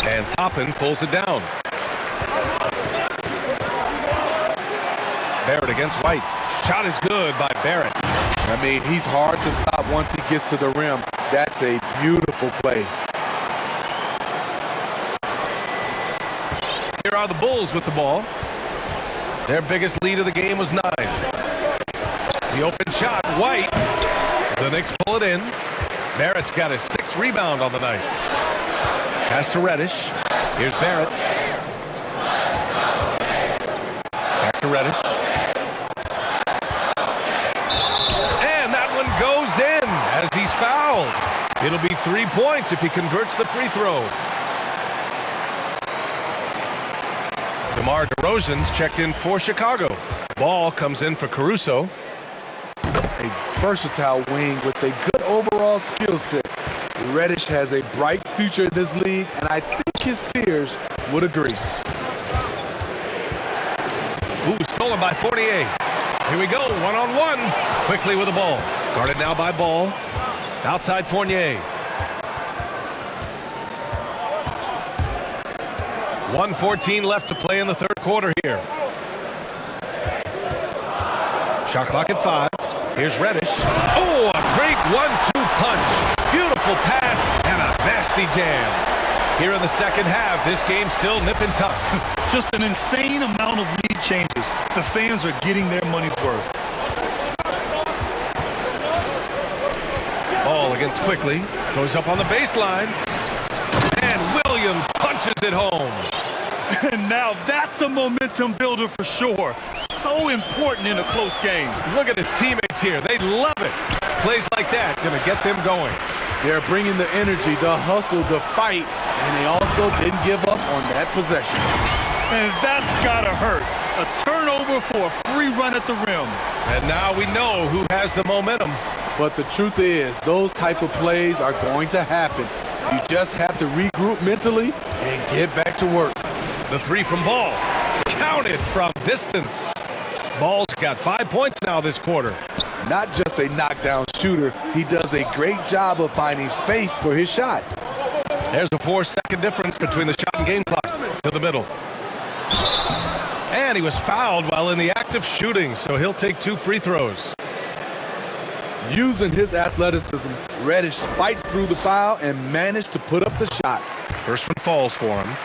And Toppin pulls it down. Barrett against White. Shot is good by Barrett. I mean, he's hard to stop once he gets to the rim. That's a beautiful play. Here are the Bulls with the ball. Their biggest lead of the game was 9. The open shot, White. The Knicks pull it in. Barrett's got his 6th rebound on the night. Pass to Reddish. Here's Barrett. Back to Reddish. And that one goes in as he's fouled. It'll be 3 points if he converts the free throw. DeMar DeRozan's checked in for Chicago. Ball comes in for Caruso. A versatile wing with a good overall skill set. Reddish has a bright future in this league, and I think his peers would agree. Ooh, stolen by Fournier. Here we go, one-on-one. Quickly with the ball. Guarded now by Ball. Outside Fournier. 1:14 left to play in the third quarter here. Shot clock at 5. Here's Reddish. Oh, a great 1-2 punch. Beautiful pass and a nasty jam. Here in the second half, this game's still nip and tuck. Just an insane amount of lead changes. The fans are getting their money's worth. Ball against Quickly. Goes up on the baseline. And Williams punches it home. And now that's a momentum builder for sure. So important in a close game. Look at his teammates here. They love it. Plays like that going to get them going. They're bringing the energy, the hustle, the fight, and they also didn't give up on that possession. And that's got to hurt. A turnover for a free run at the rim. And now we know who has the momentum. But the truth is, those type of plays are going to happen. You just have to regroup mentally and get back to work. The 3 from Ball. Counted from distance. Ball's got 5 points now this quarter. Not just a knockdown shooter, he does a great job of finding space for his shot. There's a 4-second difference between the shot and game clock. To the middle. And he was fouled while in the act of shooting, so he'll take 2 free throws. Using his athleticism, Reddish fights through the foul and managed to put up the shot. First one falls for him.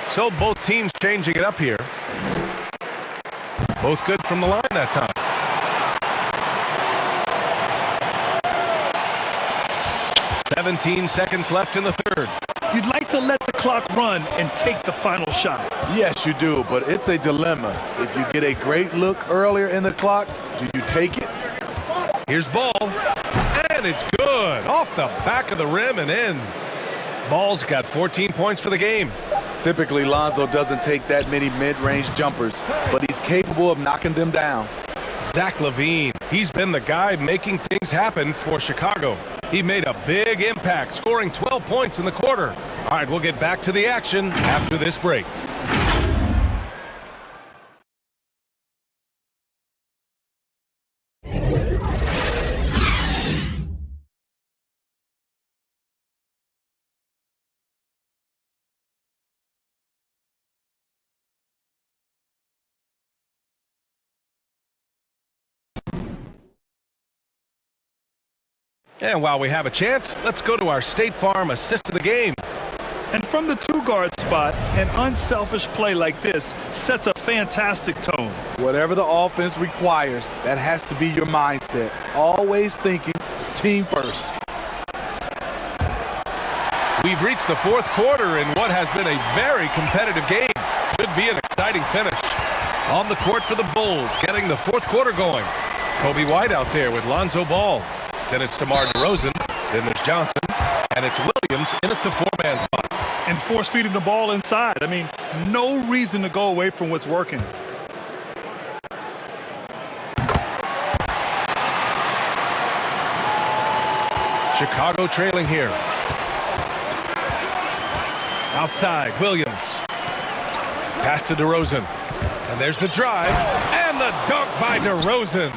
So both teams changing it up here. Both good from the line that time. "17 seconds left in the third. You'd like to let the clock run and take the final shot. Yes, you do, but it's a dilemma. If you get a great look earlier in the clock, do you take it? Here's Ball. And it's good. Off the back of the rim and in. Ball's got 14 points for the game. Typically, Lonzo doesn't take that many mid-range jumpers, but he's capable of knocking them down. Zach LaVine, he's been the guy making things happen for Chicago. He made a big impact, scoring 12 points in the quarter. All right, we'll get back to the action after this break. And while we have a chance, let's go to our State Farm assist of the game. And from the 2-guard spot, an unselfish play like this sets a fantastic tone. Whatever the offense requires, that has to be your mindset. Always thinking team first. We've reached the fourth quarter in what has been a very competitive game. Should be an exciting finish. On the court for the Bulls, getting the fourth quarter going. Kobe White out there with Lonzo Ball. Then it's DeMar DeRozan. Then there's Johnson. And it's Williams in at the 4-man spot. and force feeding the ball inside. I mean, no reason to go away from what's working. Chicago trailing here. Outside, Williams. Pass to DeRozan. And there's the drive. And the dunk by DeRozan.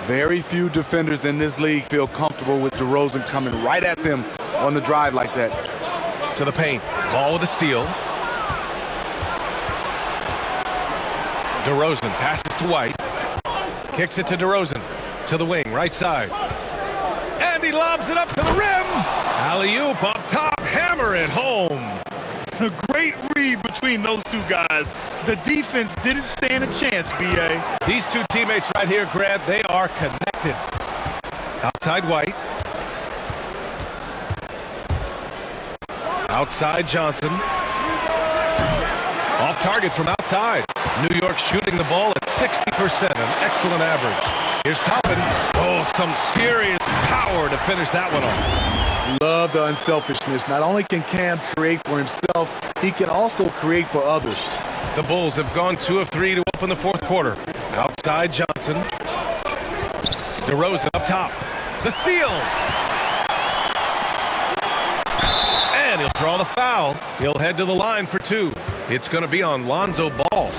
Very few defenders in this league feel comfortable with DeRozan coming right at them on the drive like that. To the paint. Ball with a steal. DeRozan passes to White. Kicks it to DeRozan. To the wing, right side. And he lobs it up to the rim. Alley-oop up top. Hammer it home. A great read between those two guys. The defense didn't stand a chance, B.A. These two teammates right here, Grant, they are connected. Outside White. Outside Johnson. Off target from outside. New York shooting the ball at 60%, an excellent average. Here's Toppin. Oh, some serious power to finish that one off. Love the unselfishness. Not only can Cam create for himself, he can also create for others. The Bulls have gone 2 of 3 to open the fourth quarter. Outside Johnson. DeRozan up top. The steal. And he'll draw the foul. He'll head to the line for 2. It's going to be on Lonzo Ball.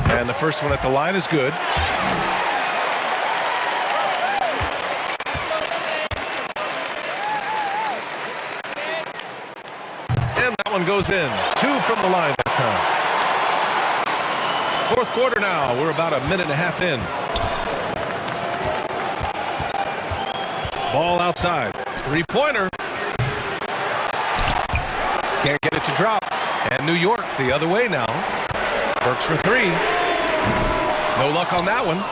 And the first one at the line is good. And that one goes in. 2 from the line that time. Fourth quarter now. We're about a minute and a half in. Ball outside. Three-pointer. Can't get it to drop. And New York the other way now. Works for 3. No luck on that one.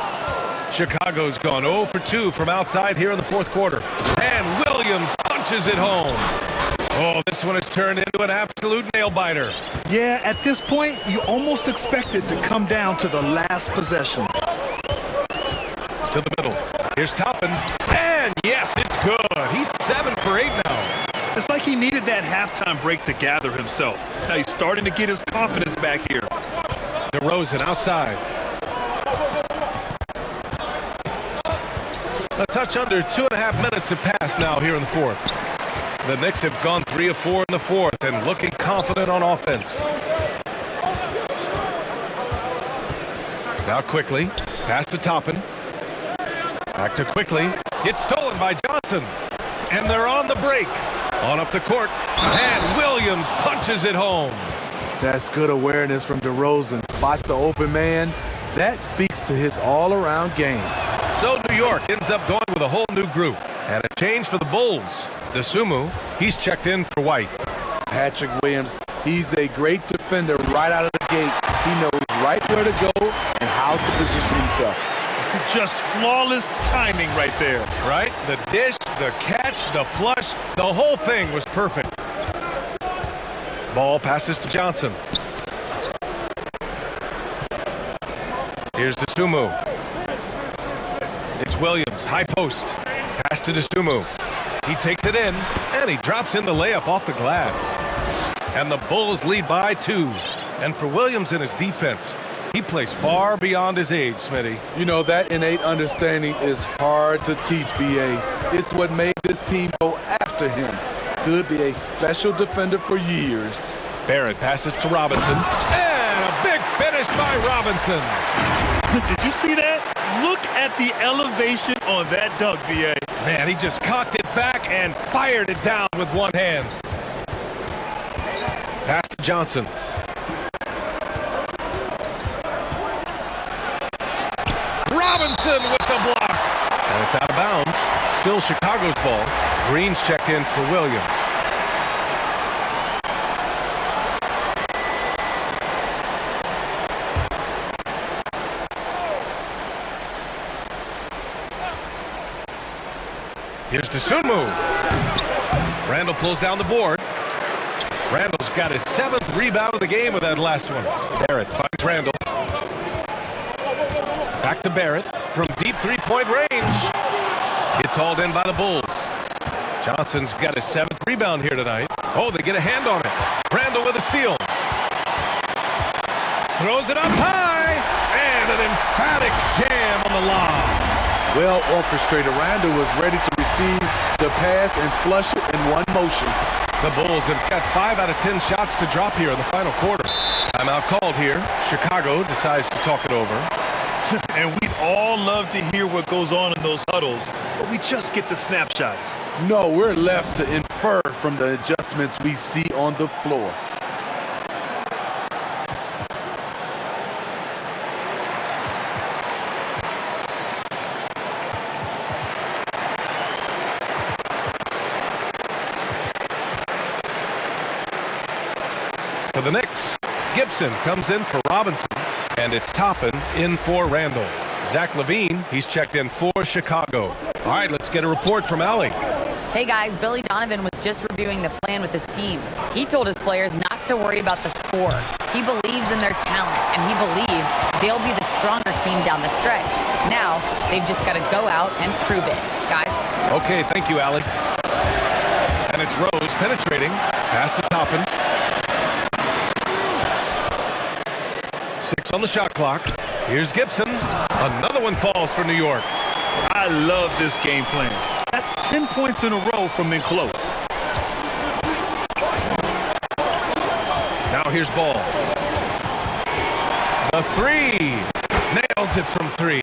Chicago's gone 0 for 2 from outside here in the fourth quarter. And Williams punches it home. Oh, this one has turned into an absolute nail-biter. Yeah, at this point, you almost expect it to come down to the last possession. To the middle. Here's Toppin. And yes, it's good. He's 7 for 8 now. It's like he needed that halftime break to gather himself. Now he's starting to get his confidence back here. DeRozan outside. A touch under 2.5 minutes have passed now here in the fourth. The Knicks have gone 3 of 4 in the fourth and looking confident on offense. Now quickly, pass to Toppin. Back to quickly. Gets stolen by Johnson. And they're on the break. On up the court. And Williams punches it home. That's good awareness from DeRozan. Spots the open man. That speaks to his all-around game. So New York ends up going with a whole new group. And a change for the Bulls. DeSumo, he's checked in for White. Patrick Williams, he's a great defender right out of the gate. He knows right where to go and how to position himself. Just flawless timing right there. Right? The dish, the catch, the flush, the whole thing was perfect. Ball passes to Johnson. Here's DeSumo. It's Williams, high post. Pass to DeSumo. He takes it in, and he drops in the layup off the glass. And the Bulls lead by 2. And for Williams and his defense, he plays far beyond his age, Smitty. You know, that innate understanding is hard to teach, B.A. It's what made this team go after him. Could be a special defender for years. Barrett passes to Robinson. And a big finish by Robinson. Did you see that? Look at the elevation on that dunk, B.A. Man, he just cocked it back and fired it down with one hand. Pass to Johnson. Robinson with the block. And it's out of bounds. Still Chicago's ball. Green's checked in for Williams. Here's DeSumo. Randall pulls down the board. Randall's got his 7th rebound of the game with that last one. Barrett finds Randall. Back to Barrett from deep three-point range. It's hauled in by the Bulls. Johnson's got his 7th rebound here tonight. Oh, they get a hand on it. Randall with a steal. Throws it up high, and an emphatic jam on the lob. Well orchestrated. Randall was ready to receive the pass and flush it in one motion. The Bulls have got 5 out of 10 shots to drop here in the final quarter. Timeout called here. Chicago decides to talk it over. And we'd all love to hear what goes on in those huddles, but we just get the snapshots. No, we're left to infer from the adjustments we see on the floor. For the Knicks, Gibson comes in for Robinson, and it's Toppin in for Randall. Zach LaVine, he's checked in for Chicago. All right, let's get a report from Allie. Hey guys, Billy Donovan was just reviewing the plan with his team. He told his players not to worry about the score. He believes in their talent, and he believes they'll be the stronger team down the stretch. Now, they've just got to go out and prove it. Guys? Okay, thank you, Allie. And it's Rose penetrating. Pass to Toppin. 6 on the shot clock. Here's Gibson. Another one falls for New York. I love this game plan. That's 10 points in a row from in close. Now here's Ball. The 3. Nails it from 3.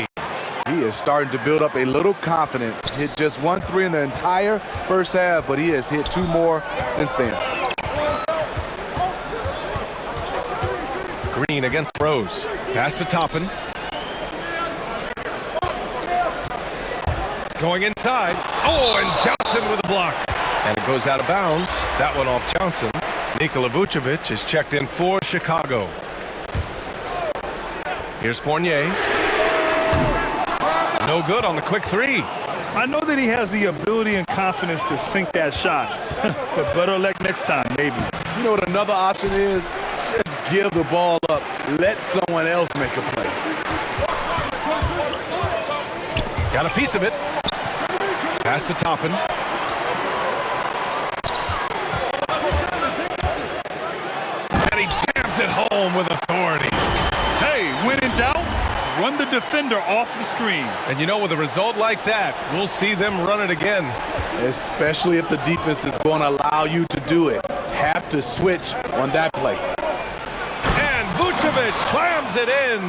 He is starting to build up a little confidence. Hit just 1 3 in the entire first half, but he has hit 2 more since then. Green against Rose. Pass to Toppin. Going inside. Oh, and Johnson with a block. And it goes out of bounds. That one off Johnson. Nikola Vucevic is checked in for Chicago. Here's Fournier. No good on the quick 3. I know that he has the ability and confidence to sink that shot, but better luck next time, maybe. You know what another option is? Just give the ball up. Let someone else make a play. Got a piece of it. Pass to Toppin. And he jams it home with authority. Hey, when in doubt, run the defender off the screen. And you know, with a result like that, we'll see them run it again. Especially if the defense is going to allow you to do it. Have to switch on that play. And Vucevic slams it in.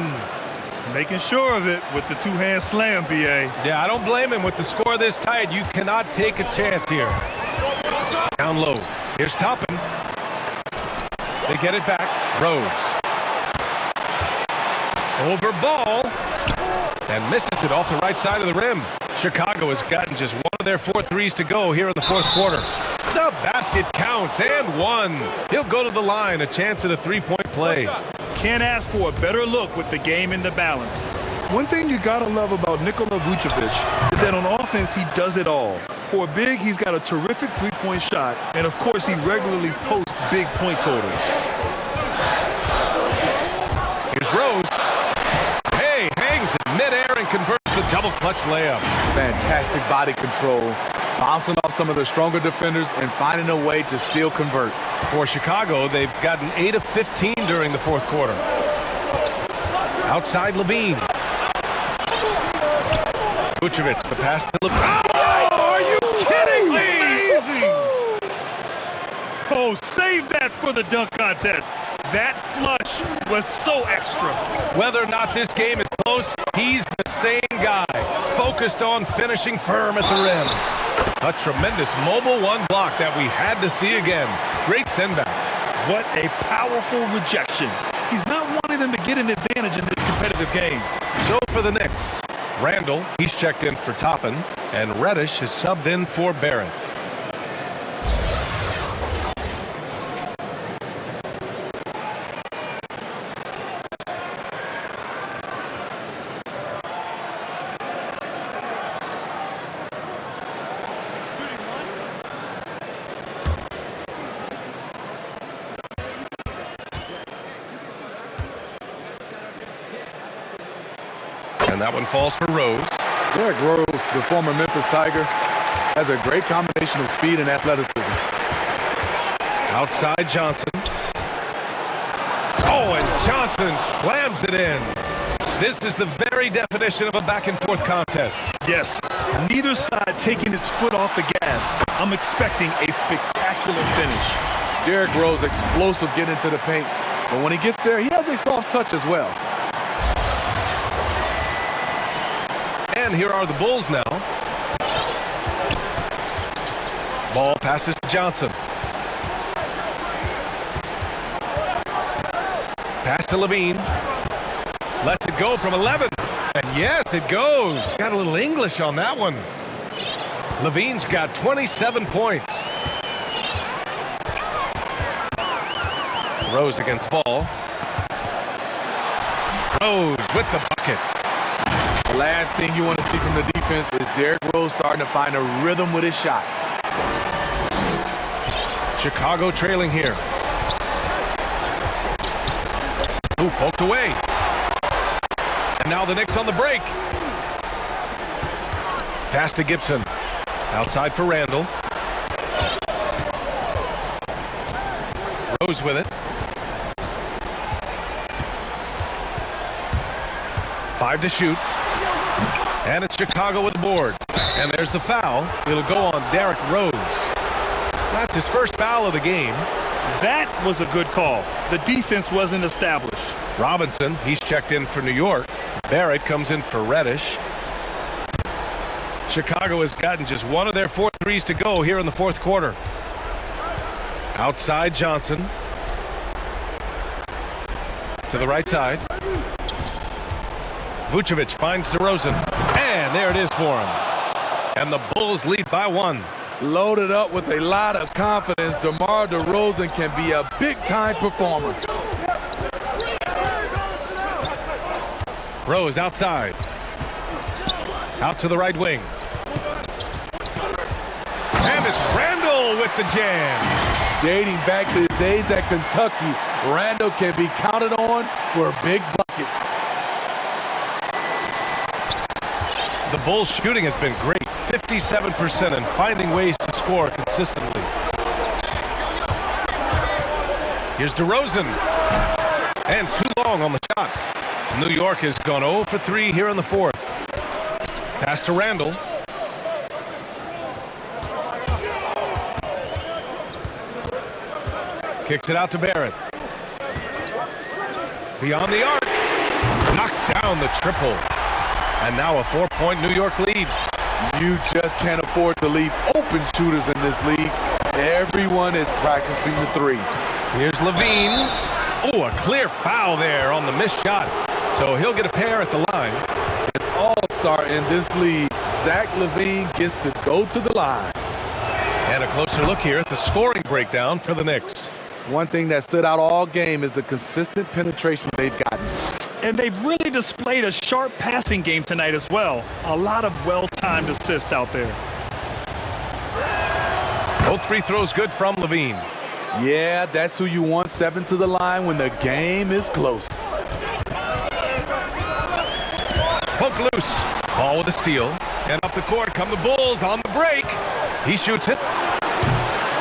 Making sure of it with the two-hand slam, B.A. Yeah, I don't blame him. With the score this tight, you cannot take a chance here. Down low. Here's Toppin. They get it back. Rose. Over Ball. And misses it off the right side of the rim. Chicago has gotten just one of their 4 threes to go here in the fourth quarter. The basket counts, and 1. He'll go to the line, a chance at a 3-point play. Can't ask for a better look with the game in the balance. One thing you gotta love about Nikola Vucevic is that on offense, he does it all. For a big, he's got a terrific 3-point shot, and of course, he regularly posts big point totals. Here's Rose. Hey, hangs in midair and converts the double clutch layup. Fantastic body control. Bouncing off some of the stronger defenders and finding a way to still convert. For Chicago, they've gotten 8 of 15 during the fourth quarter. Outside LaVine. Vucevic, the pass to LaVine. Oh, are you kidding me? Amazing! Oh, save that for the dunk contest. That flush was so extra. Whether or not this game is close, he's the same guy, focused on finishing firm at the rim. A tremendous mobile 1 block that we had to see again. Great send-back. What a powerful rejection. He's not wanting them to get an advantage in this competitive game. So for the Knicks, Randall, he's checked in for Toppin, and Reddish is subbed in for Barrett. And that one falls for Rose. Derrick Rose, the former Memphis Tiger, That's a great combination of speed and athleticism. Outside Johnson. Oh, and Johnson slams it in. This is the very definition of a back-and-forth contest. Yes, neither side taking its foot off the gas. I'm expecting a spectacular finish. Derrick Rose, explosive getting into the paint. But when he gets there, he has a soft touch as well. And here are the Bulls now. Ball passes to Johnson. Pass to Levine. Lets it go from 11. And yes, it goes. Got a little English on that one. Levine's got 27 points. Rose against Ball. Rose with the bucket. The last thing you want to see from the defense is Derrick Rose starting to find a rhythm with his shot. Chicago trailing here. Ooh, poked away. And now the Knicks on the break. Pass to Gibson. Outside for Randall. Rose with it. 5 to shoot. And it's Chicago with the board. And there's the foul. It'll go on Derrick Rose. That's his first foul of the game. That was a good call. The defense wasn't established. Robinson, he's checked in for New York. Barrett comes in for Reddish. Chicago has gotten just one of their 4 threes to go here in the fourth quarter. Outside Johnson. To the right side. Vucevic finds DeRozan. And there it is for him. And the Bulls lead by 1. Loaded up with a lot of confidence, DeMar DeRozan can be a big-time performer. Rose outside. Out to the right wing. And it's Randall with the jam. Dating back to his days at Kentucky, Randall can be counted on for big buckets. The Bulls' shooting has been great, 57%, and finding ways to score consistently. Here's DeRozan. And too long on the shot. New York has gone 0 for 3 here in the fourth. Pass to Randall. Kicks it out to Barrett. Beyond the arc. Knocks down the triple. And now a 4-point New York lead. You just can't afford to leave open shooters in this league. Everyone is practicing the three. Here's Levine. Oh, a clear foul there on the missed shot. So he'll get a pair at the line. An all-star in this league, Zach LaVine gets to go to the line. And a closer look here at the scoring breakdown for the Knicks. One thing that stood out all game is the consistent penetration they've gotten. And they've really displayed a sharp passing game tonight as well. A lot of well-timed assists out there. Both free throws good from Levine. Yeah, that's who you want stepping to the line when the game is close. Poke loose. Ball with a steal. And up the court come the Bulls on the break. He shoots it.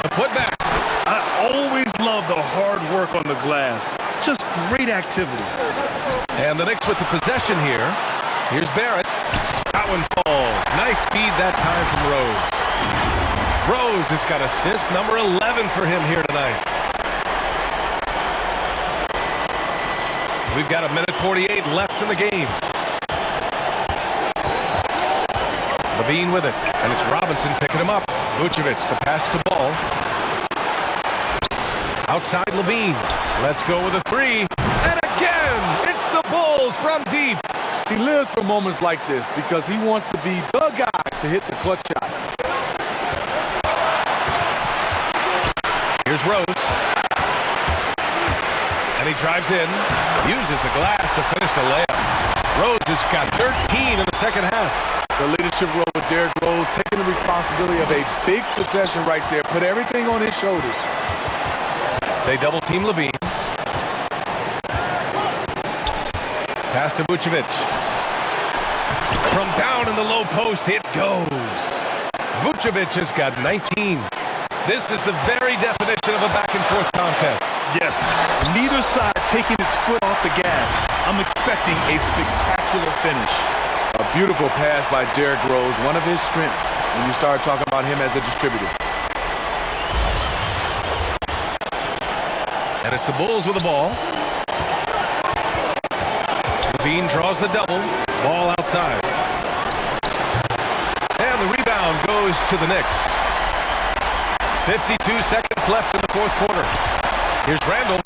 The putback. I always love the hard work on the glass. Just great activity. And the Knicks with the possession here. Here's Barrett. That one falls. Nice feed that time from Rose. Rose has got assist number 11 for him here tonight. We've got 1:48 left in the game. Levine with it, and it's Robinson picking him up. Vucevic, the pass to Ball. Outside Levine. Let's go with a three. And again, it's the Bulls from deep. He lives for moments like this because he wants to be the guy to hit the clutch shot. Here's Rose. And he drives in, uses the glass to finish the layup. Rose has got 13 in the second half. The leadership role with Derrick Rose, taking the responsibility of a big possession right there. Put everything on his shoulders. They double team Levine. Pass to Vucevic. From down in the low post, it goes. Vucevic has got 19. This is the very definition of a back-and-forth contest. Yes, neither side taking its foot off the gas. I'm expecting a spectacular finish. A beautiful pass by Derrick Rose, one of his strengths when you start talking about him as a distributor. And it's the Bulls with the ball. Levine draws the double. Ball outside. And the rebound goes to the Knicks. 52 seconds left in the fourth quarter. Here's Randall.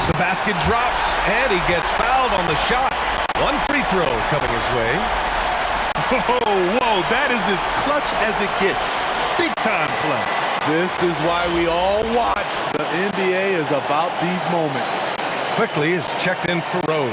The basket drops, and he gets fouled on the shot. One free throw coming his way. Whoa, that is as clutch as it gets. Big time play. This is why we all watch. The NBA is about these moments. Quickly is checked in for Rose.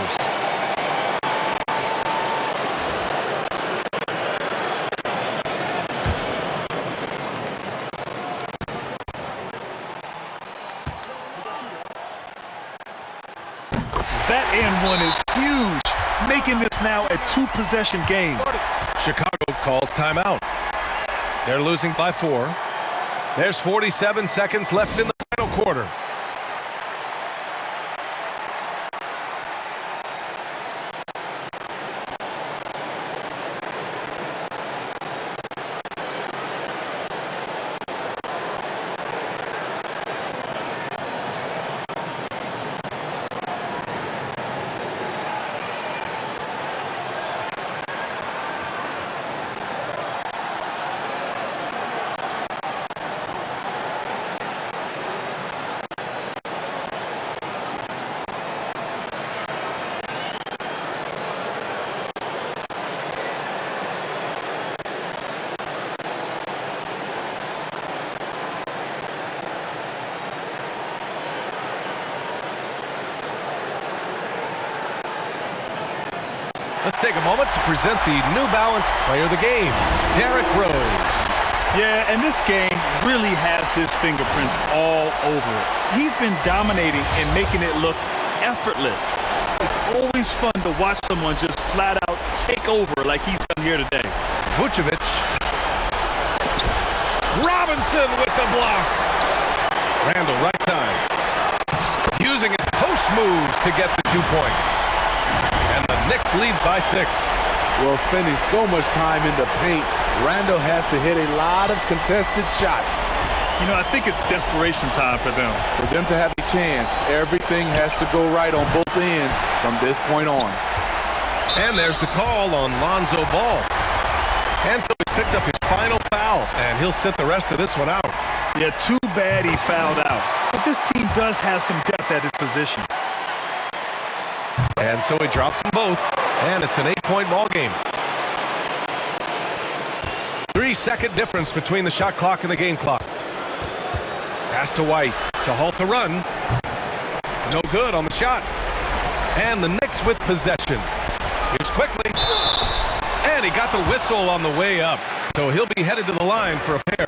That and one is huge, making this now a two-possession game. Chicago calls timeout. They're losing by 4. There's 47 seconds left in the final quarter. Let's take a moment to present the New Balance Player of the Game, Derrick Rose. Yeah, and this game really has his fingerprints all over it. He's been dominating and making it look effortless. It's always fun to watch someone just flat out take over like he's done here today. Vucevic. Robinson with the block. Randall, right side. Using his post moves to get the 2 points. And the Knicks lead by 6. Well, spending so much time in the paint, Randall has to hit a lot of contested shots. You know, I think it's desperation time for them. For them to have a chance, everything has to go right on both ends from this point on. And there's the call on Lonzo Ball. And so he's picked up his final foul, and he'll sit the rest of this one out. Yeah, too bad he fouled out. But this team does have some depth at his position. And so he drops them both, and it's an 8-point ball game. 3-second difference between the shot clock and the game clock. Pass to White to halt the run. No good on the shot. And the Knicks with possession. Here's quickly. And he got the whistle on the way up. So he'll be headed to the line for a pair.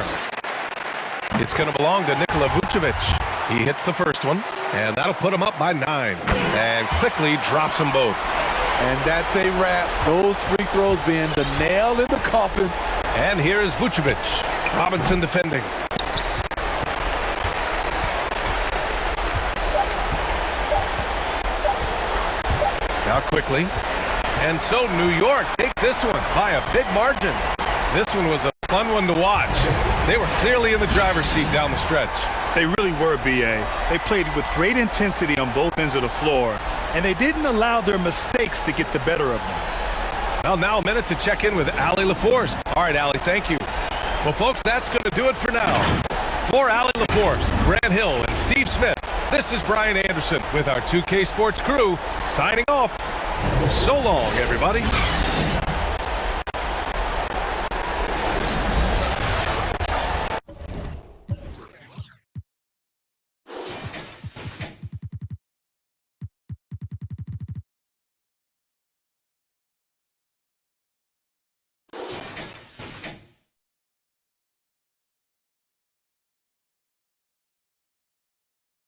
It's going to belong to Nikola Vucevic. He hits the first one, and that'll put him up by 9. And quickly drops them both. And that's a wrap. Those free throws being the nail in the coffin. And here is Vucevic. Robinson defending. Now quickly. And so New York takes this one by a big margin. This one was a fun one to watch. They were clearly in the driver's seat down the stretch. They really were, B.A. They played with great intensity on both ends of the floor, and they didn't allow their mistakes to get the better of them. Well, now a minute to check in with Allie LaForce. All right, Allie, thank you. Well, folks, that's going to do it for now. For Allie LaForce, Grant Hill, and Steve Smith, this is Brian Anderson with our 2K Sports crew signing off. So long, everybody.